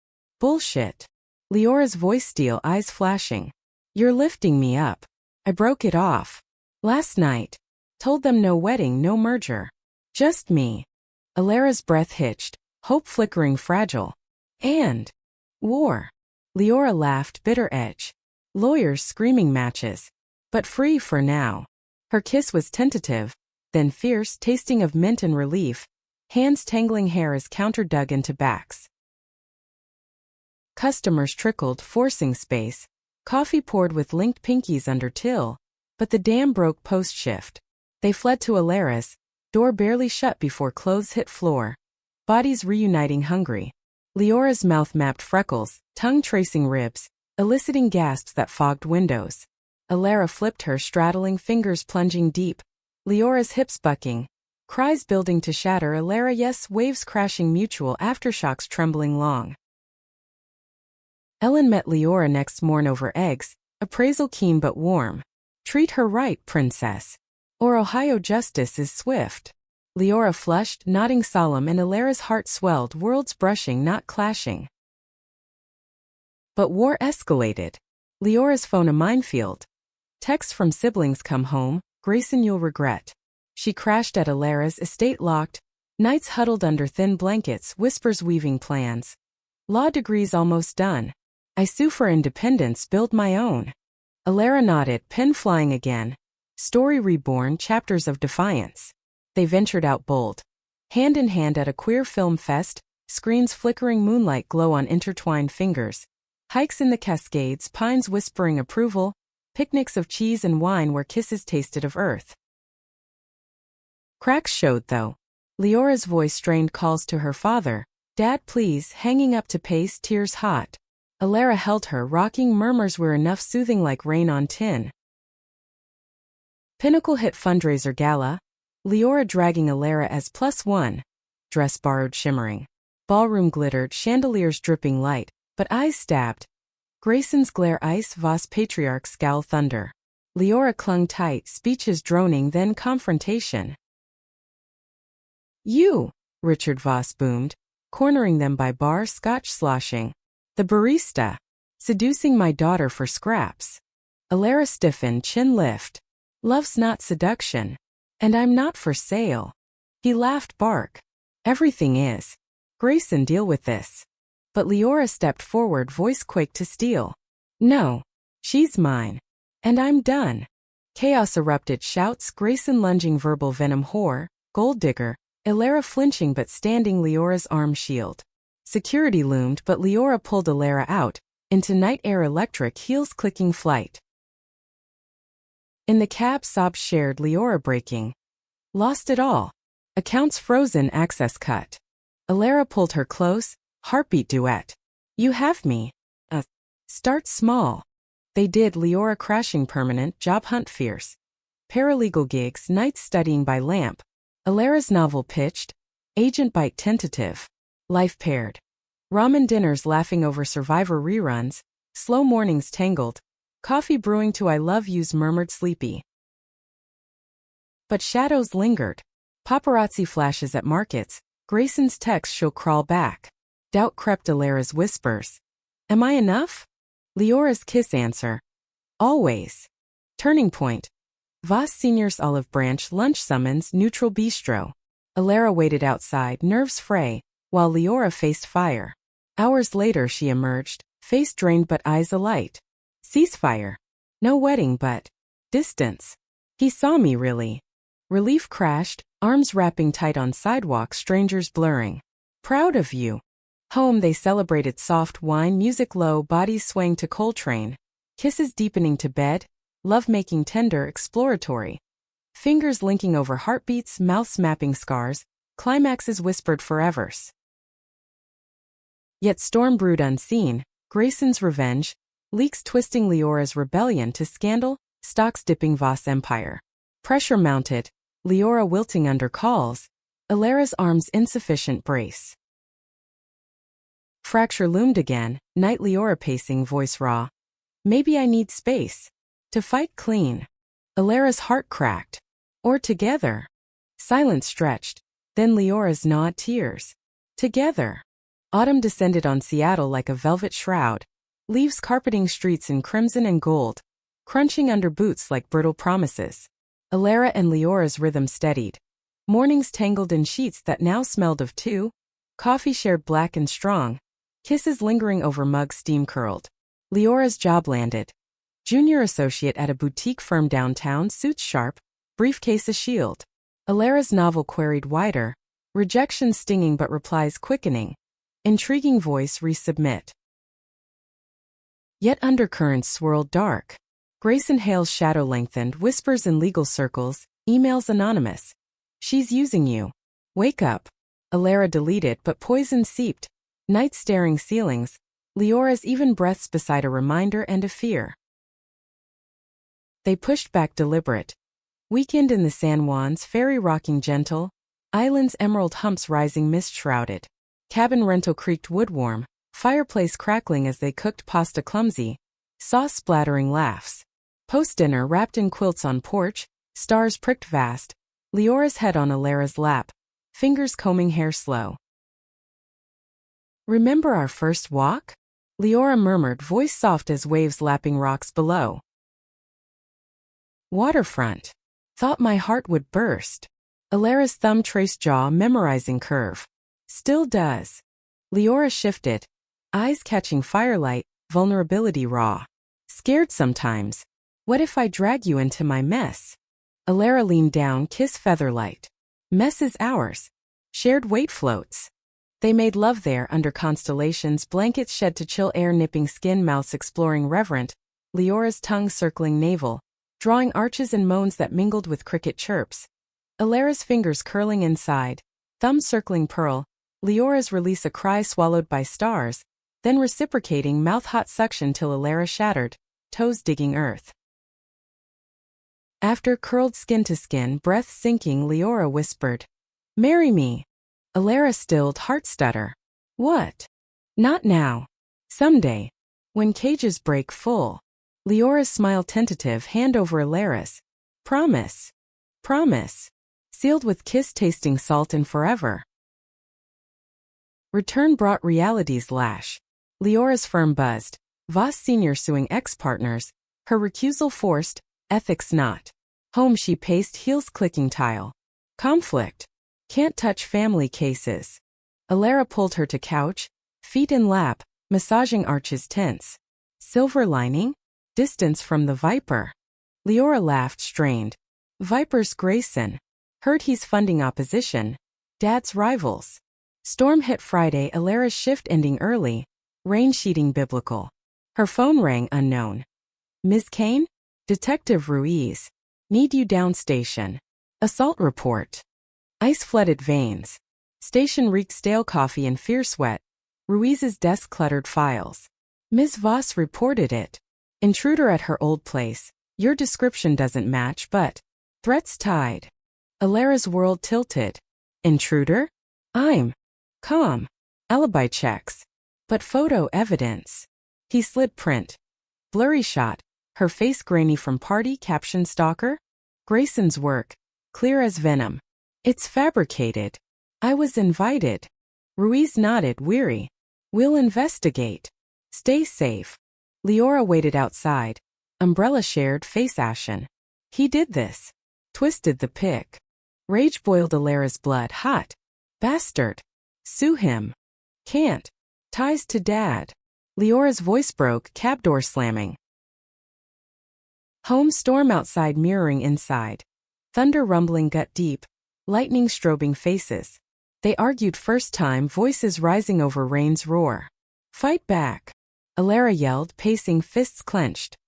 Bullshit. Leora's voice steel, eyes flashing. You're lifting me up. I broke it off. Last night. Told them no wedding, no merger. Just me. Alara's breath hitched, hope flickering fragile. And war. Leora laughed, bitter edge. Lawyers screaming matches. But free for now. Her kiss was tentative, then fierce, tasting of mint and relief, hands tangling hair as counter dug into backs. Customers trickled, forcing space, coffee poured with linked pinkies under till, but the dam broke post-shift. They fled to Alara's, door barely shut before clothes hit floor, bodies reuniting hungry. Leora's mouth mapped freckles, tongue tracing ribs, eliciting gasps that fogged windows. Alara flipped her, straddling fingers plunging deep. Leora's hips bucking. Cries building to shatter. Alara yes, waves crashing, mutual aftershocks trembling long. Ellen met Leora next morn over eggs, appraisal keen but warm. Treat her right, princess. Or Ohio justice is swift. Leora flushed, nodding solemn, and Alara's heart swelled, worlds brushing, not clashing. But war escalated. Leora's phone a minefield. Texts from siblings come home, Grayson you'll regret. She crashed at Alara's estate locked, nights huddled under thin blankets, whispers weaving plans. Law degrees almost done. I sue for independence, build my own. Alara nodded, pen flying again. Story reborn, chapters of defiance. They ventured out bold. Hand in hand at a queer film fest, screens flickering moonlight glow on intertwined fingers. Hikes in the Cascades, pines whispering approval, picnics of cheese and wine where kisses tasted of earth. Cracks showed though. Leora's voice strained calls to her father, Dad please, hanging up to pace, tears hot. Alara held her, rocking, murmurs were enough, soothing like rain on tin. Pinnacle hit fundraiser gala. Leora dragging Alara as +1. Dress borrowed shimmering. Ballroom glittered, chandeliers dripping light, but eyes stabbed. Grayson's glare ice, Voss patriarch scowl thunder. Leora clung tight, speeches droning, then confrontation. You, Richard Voss boomed, cornering them by bar, scotch sloshing. The barista, seducing my daughter for scraps. Alara stiffened, chin lift. Love's not seduction. And I'm not for sale. He laughed, bark. Everything is. Grayson, deal with this. But Leora stepped forward, voice quaked to steel. No. She's mine. And I'm done. Chaos erupted, shouts, Grayson lunging, verbal venom, whore, gold digger, Alara flinching but standing, Leora's arm shield. Security loomed, but Leora pulled Alara out, into night air, electric heels clicking, flight. In the cab, sobs shared, Leora breaking. Lost it all. Accounts frozen, access cut. Alara pulled her close, heartbeat duet. You have me. Start small. They did, Leora crashing, permanent, job hunt fierce. Paralegal gigs, nights studying by lamp. Alara's novel pitched. Agent bite tentative. Life paired. Ramen dinners, laughing over Survivor reruns. Slow mornings tangled. Coffee brewing to I love yous, murmured sleepy. But shadows lingered. Paparazzi flashes at markets. Grayson's text, she'll crawl back. Doubt crept, Alara's whispers. Am I enough? Leora's kiss answer. Always. Turning point. Voss Senior's olive branch, lunch summons, neutral bistro. Alara waited outside, nerves fray, while Leora faced fire. Hours later she emerged, face drained but eyes alight. Ceasefire. No wedding but distance. He saw me really. Relief crashed, arms wrapping tight on sidewalk, strangers blurring. Proud of you. Home they celebrated, soft wine, music low, bodies swaying to Coltrane. Kisses deepening to bed, love making tender, exploratory. Fingers linking over heartbeats, mouths mapping scars, climaxes whispered forevers. Yet storm brewed unseen, Grayson's revenge, leaks twisting Leora's rebellion to scandal, stocks dipping Voss empire. Pressure mounted, Leora wilting under calls, Alara's arms insufficient brace. Fracture loomed again, night Leora pacing, voice raw. Maybe I need space. To fight clean. Alara's heart cracked. Or together. Silence stretched, then Leora's gnawed tears. Together. Autumn descended on Seattle like a velvet shroud, leaves carpeting streets in crimson and gold, crunching under boots like brittle promises. Alara and Leora's rhythm steadied. Mornings tangled in sheets that now smelled of two, coffee shared black and strong, kisses lingering over mugs steam curled. Leora's job landed. Junior associate at a boutique firm downtown, suits sharp, briefcase a shield. Alara's novel queried wider, rejection stinging but replies quickening. Intriguing voice, resubmit. Yet undercurrents swirled dark. Grayson Hale's shadow lengthened, whispers in legal circles, emails anonymous. She's using you. Wake up. Alara deleted, but poison seeped. Night staring ceilings. Leora's even breaths beside a reminder and a fear. They pushed back deliberate. Weekend in the San Juans, ferry rocking gentle, islands emerald humps rising mist-shrouded. Cabin rental creaked wood-warm, fireplace crackling as they cooked pasta clumsy, sauce splattering laughs. Post-dinner wrapped in quilts on porch, stars pricked vast, Leora's head on Alara's lap, fingers combing hair slow. "Remember our first walk?" Leora murmured, voice soft as waves lapping rocks below. "Waterfront. Thought my heart would burst." Alara's thumb traced jaw, memorizing curve. "Still does." Leora shifted, eyes catching firelight, vulnerability raw. "Scared sometimes. What if I drag you into my mess?" Alara leaned down, kiss featherlight. "Mess is ours. Shared weight floats." They made love there under constellations, blankets shed to chill air nipping skin, mouths exploring reverent, Leora's tongue circling navel, drawing arches and moans that mingled with cricket chirps. Alara's fingers curling inside, thumb circling pearl, Leora's release a cry swallowed by stars, then reciprocating mouth-hot suction till Alara shattered, toes digging earth. After curled skin to skin, breath sinking, Leora whispered, "Marry me." Alara stilled, heart stutter. "What?" "Not now. Someday. When cages break full." Leora's smile tentative, hand over Alara's. "Promise. Promise." Sealed with kiss tasting salt and forever. Return brought reality's lash. Leora's firm buzzed. Voss Sr. suing ex-partners, her recusal forced, ethics not. Home she paced, heels clicking tile. Conflict. Can't touch family cases. Alara pulled her to couch, feet in lap, massaging arches tense. Silver lining? Distance from the viper. Leora laughed, strained. Viper's Grayson. Heard he's funding opposition. Dad's rivals. Storm hit Friday, Alara's shift ending early, rain sheeting biblical. Her phone rang, unknown. "Ms. Kane? Detective Ruiz. Need you down station. Assault report." Ice-flooded veins. Station reeked stale coffee and fierce sweat. Ruiz's desk cluttered files. "Ms. Voss reported it. Intruder at her old place. Your description doesn't match, but..." Threats tied. Alara's world tilted. "Intruder? I'm calm. Alibi checks. But photo evidence." He slid print. Blurry shot. Her face grainy from party, caption stalker. "Grayson's work. Clear as venom. It's fabricated. I was invited." Ruiz nodded, weary. "We'll investigate. Stay safe." Leora waited outside. Umbrella shared, face ashen. "He did this." Twisted the pic. Rage boiled Alara's blood, hot. "Bastard. Sue him." "Can't. Ties to Dad." Leora's voice broke, cab door slamming. Home storm outside, mirroring inside. Thunder rumbling gut deep. Lightning strobing faces. They argued first time, voices rising over rain's roar. "Fight back." Alara yelled, pacing, fists clenched.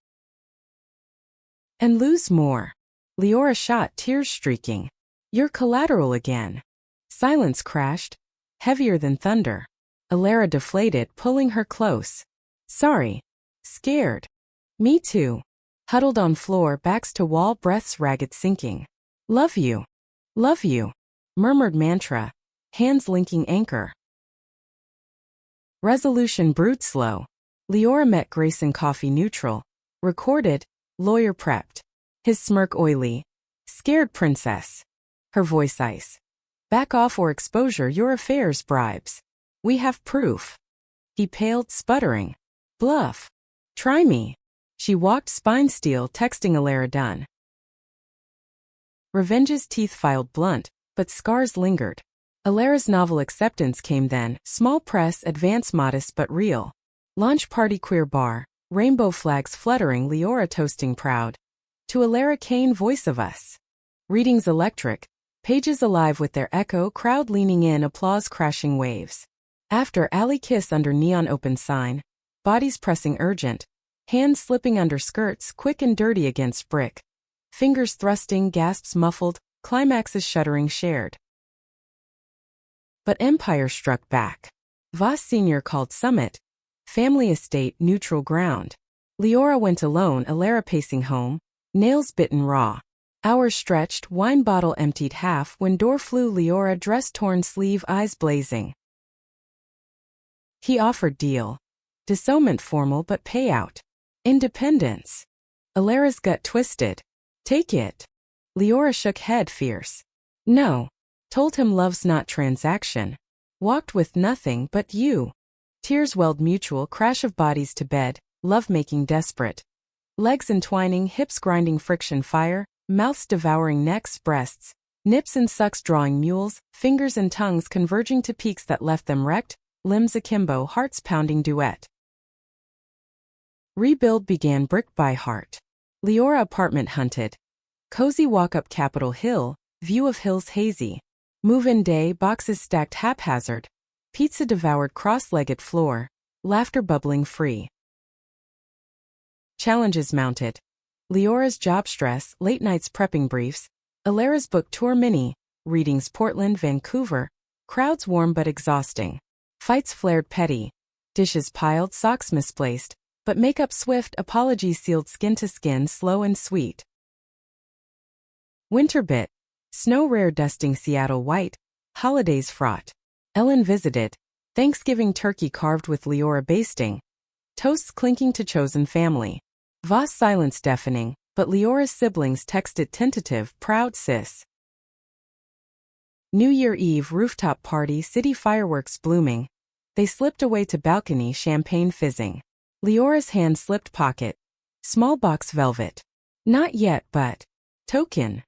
"And lose more." Leora shot, tears streaking. "You're collateral again." Silence crashed. Heavier than thunder. Alara deflated, pulling her close. "Sorry. Scared." "Me too." Huddled on floor, backs to wall, breaths ragged sinking. "Love you. Love you." Murmured mantra. Hands linking anchor. Resolution brewed slow. Leora met Grayson, coffee neutral. Recorded, lawyer prepped. His smirk oily. "Scared princess." Her voice ice. "Back off or exposure, your affairs bribes. We have proof." He paled, sputtering. "Bluff. Try me." She walked, spine steel, texting Alara done. Revenge's teeth filed blunt, but scars lingered. Alara's novel acceptance came then, small press, advance modest but real. Launch party, queer bar, rainbow flags fluttering, Leora toasting proud. To Alara Kane, voice of us. Readings electric, pages alive with their echo, crowd leaning in, applause crashing waves. After, alley kiss under neon open sign, bodies pressing urgent, hands slipping under skirts, quick and dirty against brick. Fingers thrusting, gasps muffled, climaxes shuddering shared. But Empire struck back. Voss Sr. called summit. Family estate, neutral ground. Leora went alone, Alara pacing home, nails bitten raw. Hours stretched, wine bottle emptied half, when door flew Leora, dress torn sleeve, eyes blazing. He offered deal. Dissonant formal but payout. Independence. Alara's gut twisted. Take it. Leora shook head fierce. No. Told him love's not transaction. Walked with nothing but you. Tears welled mutual, crash of bodies to bed, love-making desperate. Legs entwining, hips grinding, friction fire, mouths devouring necks, breasts, nips and sucks drawing mules, fingers and tongues converging to peaks that left them wrecked, limbs akimbo, hearts pounding duet. Rebuild began brick by heart. Leora apartment hunted. Cozy walk up Capitol Hill, view of hills hazy. Move-in day, boxes stacked haphazard. Pizza devoured cross-legged floor, laughter bubbling free. Challenges mounted. Leora's job stress, late nights prepping briefs. Alara's book tour mini, readings Portland, Vancouver. Crowds warm but exhausting. Fights flared petty. Dishes piled, socks misplaced. But makeup swift, apologies sealed skin to skin, slow and sweet. Winter bit. Snow rare dusting Seattle white. Holidays fraught. Ellen visited. Thanksgiving turkey carved with Leora basting. Toasts clinking to chosen family. Voss silence deafening, but Leora's siblings texted tentative, proud sis. New Year Eve rooftop party, city fireworks blooming. They slipped away to balcony, champagne fizzing. Leora's hand slipped pocket. Small box velvet. Not yet but. Token.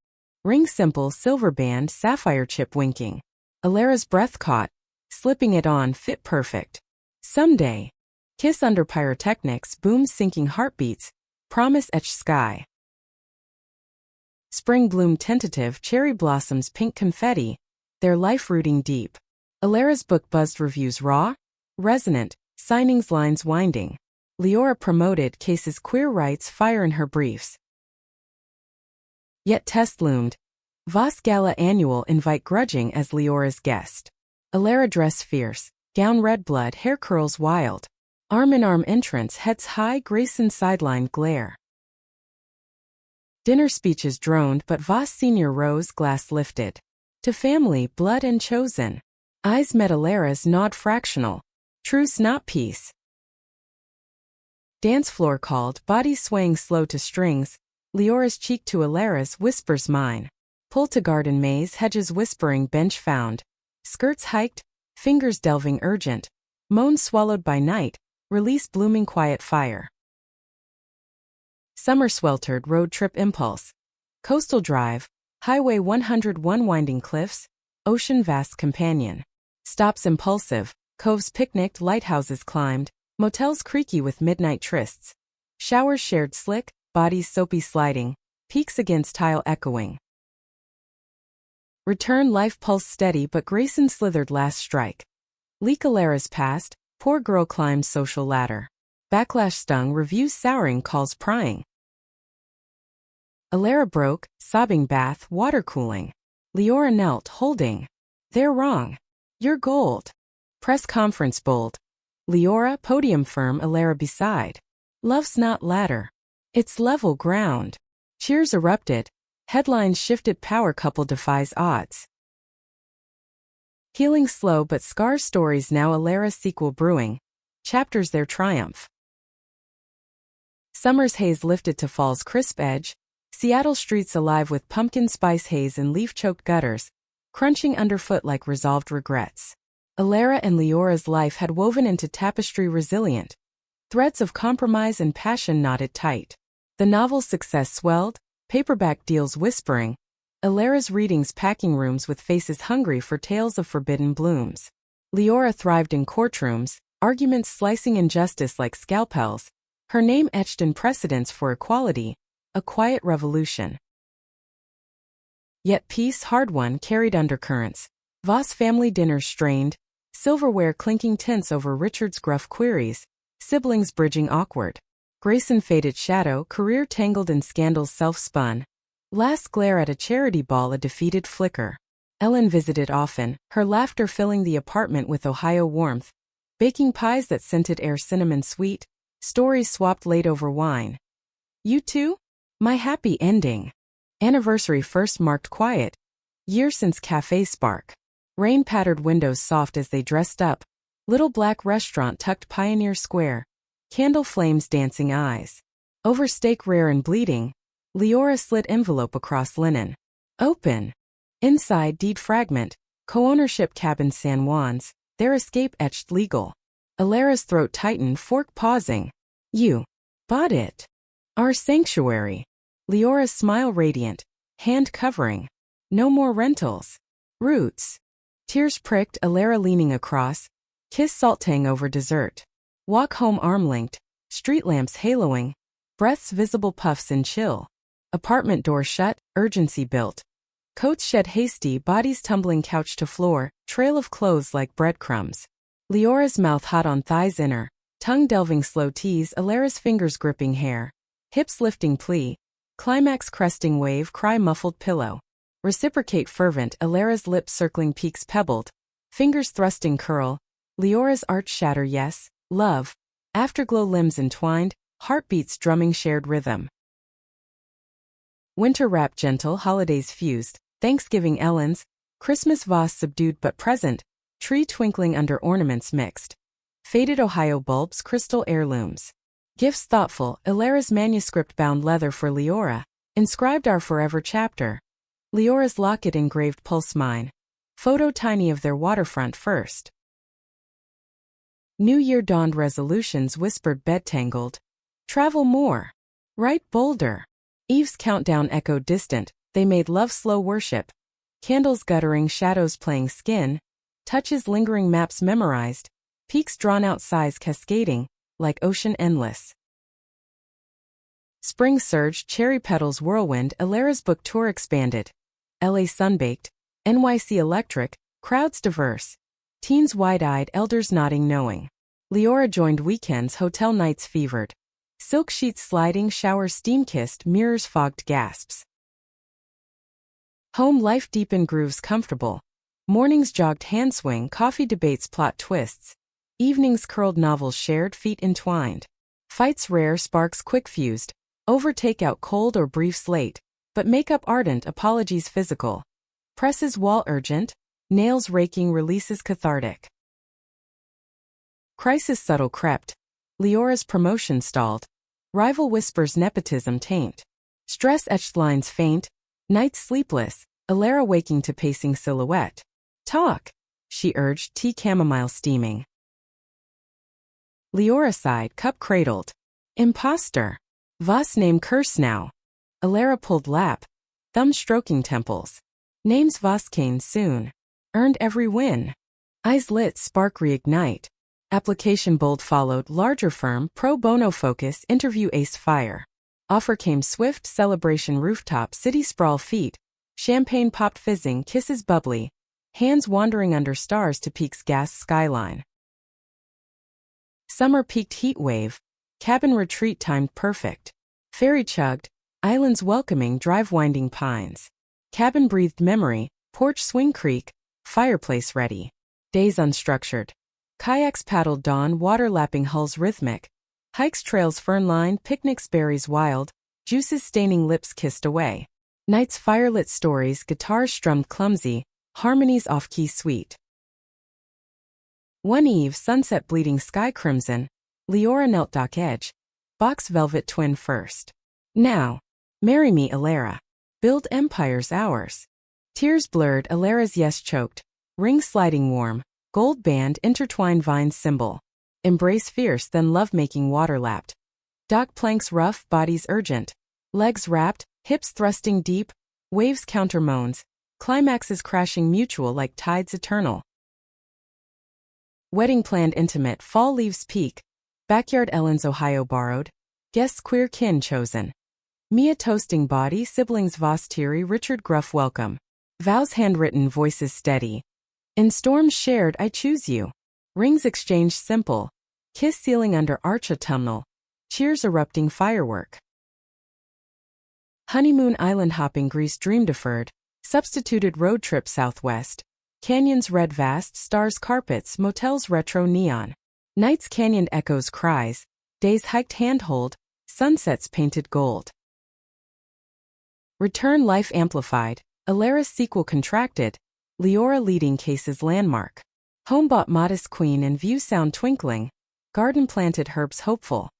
Ring simple, silver band, sapphire chip winking. Alara's breath caught. Slipping it on, fit perfect. Someday. Kiss under pyrotechnics, booms sinking heartbeats. Promise etched sky. Spring bloom tentative, cherry blossoms, pink confetti. Their life rooting deep. Alara's book buzzed reviews raw, resonant, signings lines winding. Leora promoted, cases queer rights, fire in her briefs. Yet test loomed. Voss Gala annual invite grudging as Leora's guest. Alara dress fierce, gown red blood, hair curls wild. Arm-in-arm entrance, heads high, Grayson sideline glare. Dinner speeches droned but Voss Sr. rose, glass lifted. To family, blood and chosen. Eyes met Alara's, nod fractional. Truce not peace. Dance floor called, body swaying slow to strings. Leora's cheek to Alara's, whispers mine. Pull to garden maze, hedges whispering, bench found. Skirts hiked, fingers delving urgent. Moan swallowed by night, release blooming quiet fire. Summer sweltered, road trip impulse. Coastal drive, Highway 101 winding cliffs. Ocean vast companion. Stops impulsive, coves picnicked, lighthouses climbed. Motels creaky with midnight trysts. Showers shared slick, bodies soapy sliding. Peaks against tile echoing. Return life pulse steady but Grayson slithered last strike. Leak Alara's past, poor girl climbed social ladder. Backlash stung, reviews souring, calls prying. Alara broke, sobbing bath, water cooling. Leora knelt, holding. They're wrong. You're gold. Press conference bold. Leora, podium firm, Alara beside. Love's not ladder. It's level ground. Cheers erupted. Headlines shifted, power couple defies odds. Healing slow but scar stories now, Alara sequel brewing. Chapters their triumph. Summer's haze lifted to fall's crisp edge. Seattle streets alive with pumpkin spice haze and leaf-choked gutters, crunching underfoot like resolved regrets. Alara and Leora's life had woven into tapestry resilient. Threads of compromise and passion knotted tight. The novel's success swelled, paperback deals whispering. Alara's readings packing rooms with faces hungry for tales of forbidden blooms. Leora thrived in courtrooms, arguments slicing injustice like scalpels. Her name etched in precedents for equality, a quiet revolution. Yet peace, hard won, carried undercurrents. Voss family dinners strained, silverware clinking tints over Richard's gruff queries, siblings bridging awkward. Grayson faded shadow, career tangled in scandals self-spun. Last glare at a charity ball, a defeated flicker. Ellen visited often, her laughter filling the apartment with Ohio warmth. Baking pies that scented air cinnamon sweet, stories swapped late over wine. You too? My happy ending. Anniversary first marked quiet. Year since cafe spark. Rain-pattered windows soft as they dressed up. Little black restaurant tucked Pioneer Square. Candle flames dancing eyes. Over steak rare and bleeding. Leora slit envelope across linen. Open. Inside deed fragment. Co-ownership cabin San Juan's. Their escape etched legal. Alara's throat tightened, fork pausing. You bought it. Our sanctuary. Leora's smile radiant. Hand covering. No more rentals. Roots. Tears pricked, Alara leaning across. Kiss saltang over dessert. Walk home arm-linked. Street lamps haloing. Breaths visible puffs in chill. Apartment door shut, urgency built. Coats shed hasty, bodies tumbling couch to floor, trail of clothes like breadcrumbs. Leora's mouth hot on thighs inner, tongue delving slow tease, Alara's fingers gripping hair. Hips lifting plea. Climax cresting wave, cry muffled pillow. Reciprocate fervent, Alara's lips circling peaks pebbled. Fingers thrusting curl. Leora's arch shatter yes, love. Afterglow limbs entwined, heartbeats drumming shared rhythm. Winter wrap gentle, holidays fused. Thanksgiving Ellen's, Christmas vase subdued but present, tree twinkling under ornaments mixed. Faded Ohio bulbs, crystal heirlooms. Gifts thoughtful, Alara's manuscript bound leather for Leora, inscribed our forever chapter. Leora's locket engraved pulse mine. Photo tiny of their waterfront first. New Year dawned resolutions whispered bed tangled. Travel more. Write bolder. Eve's countdown echoed distant, they made love slow worship. Candles guttering, shadows playing skin. Touches lingering, maps memorized. Peaks drawn out, sighs cascading, like ocean endless. Spring surged, cherry petals whirlwind, Alara's book tour expanded. LA sunbaked, NYC electric, crowds diverse. Teens wide-eyed, elders nodding knowing. Leora joined weekends, hotel nights fevered. Silk sheets sliding, showers steam-kissed, mirrors fogged gasps. Home life deepened, grooves comfortable. Mornings jogged, hand swing, coffee debates, plot twists. Evenings curled, novels shared, feet entwined. Fights rare, sparks quick fused. Over takeout, cold or briefs late. But makeup ardent, apologies physical. Presses wall urgent. Nails raking, releases cathartic. Crisis subtle crept. Leora's promotion stalled. Rival whispers, nepotism taint. Stress etched lines faint. Nights sleepless, Alara waking to pacing silhouette. Talk, she urged, tea chamomile steaming. Leora sighed, cup cradled. Imposter. Vos name curse now. Alara pulled lap. Thumb stroking temples. Names Vos came soon. Earned every win. Eyes lit, spark reignite. Application bold followed, larger firm, pro bono focus, interview ace fire. Offer came swift, celebration rooftop, city sprawl feet. Champagne popped fizzing, kisses bubbly. Hands wandering under stars to peaks gas skyline. Summer peaked heat wave. Cabin retreat timed perfect. Ferry chugged. Islands welcoming, drive winding pines. Cabin breathed memory, porch swing creek. Fireplace ready. Days unstructured. Kayaks paddled dawn, water lapping hulls rhythmic. Hikes trails fern-lined, picnics berries wild, juices staining lips kissed away. Nights firelit stories, guitars strummed clumsy, harmonies off-key sweet. One eve, sunset bleeding sky crimson, Leora knelt dock edge. Box velvet twin first. Now, marry me Alara. Build empires ours. Tears blurred, Alara's yes choked. Ring sliding warm, gold band intertwined vines symbol. Embrace fierce, then love-making water lapped. Dock planks rough, bodies urgent. Legs wrapped, hips thrusting deep. Waves counter moans. Climaxes crashing mutual like tides eternal. Wedding planned intimate, fall leaves peak. Backyard Ellen's Ohio borrowed. Guests queer kin chosen. Mia toasting body, siblings Voss teary, Richard gruff welcome. Vows handwritten, voices steady. In storms shared, I choose you. Rings exchanged simple. Kiss sealing under arch autumnal. Cheers erupting firework. Honeymoon island hopping, Greece dream deferred. Substituted road trip southwest. Canyons red vast, stars carpets, motels retro neon. Nights canyoned echoes cries, days hiked handhold, sunsets painted gold. Return life amplified, Alaris sequel contracted, Leora leading cases landmark. Home bought modest queen and view sound twinkling, garden planted herbs hopeful.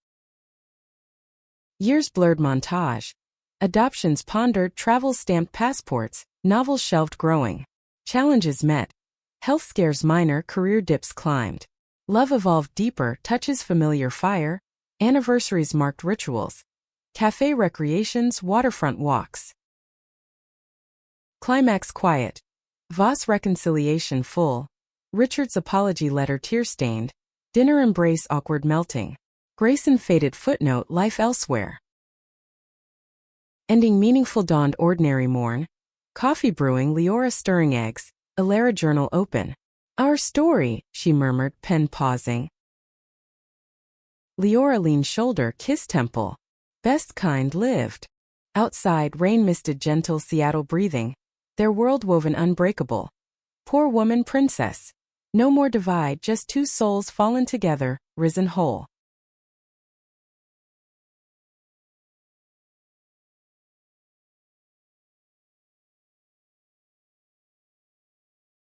Years blurred montage. Adoptions pondered, travels stamped passports, novels shelved growing. Challenges met. Health scares minor, career dips climbed. Love evolved deeper, touches familiar fire. Anniversaries marked rituals. Cafe recreations, waterfront walks. Climax quiet. Voss reconciliation full. Richard's apology letter tear-stained. Dinner embrace awkward melting. Grayson faded footnote life elsewhere. Ending meaningful dawned ordinary morn. Coffee brewing Leora stirring eggs. Alara journal open. Our story, she murmured, pen pausing. Leora leaned shoulder kiss temple. Best kind lived. Outside rain misted gentle Seattle breathing. Their world woven unbreakable. Poor woman princess. No more divide, just two souls fallen together, risen whole.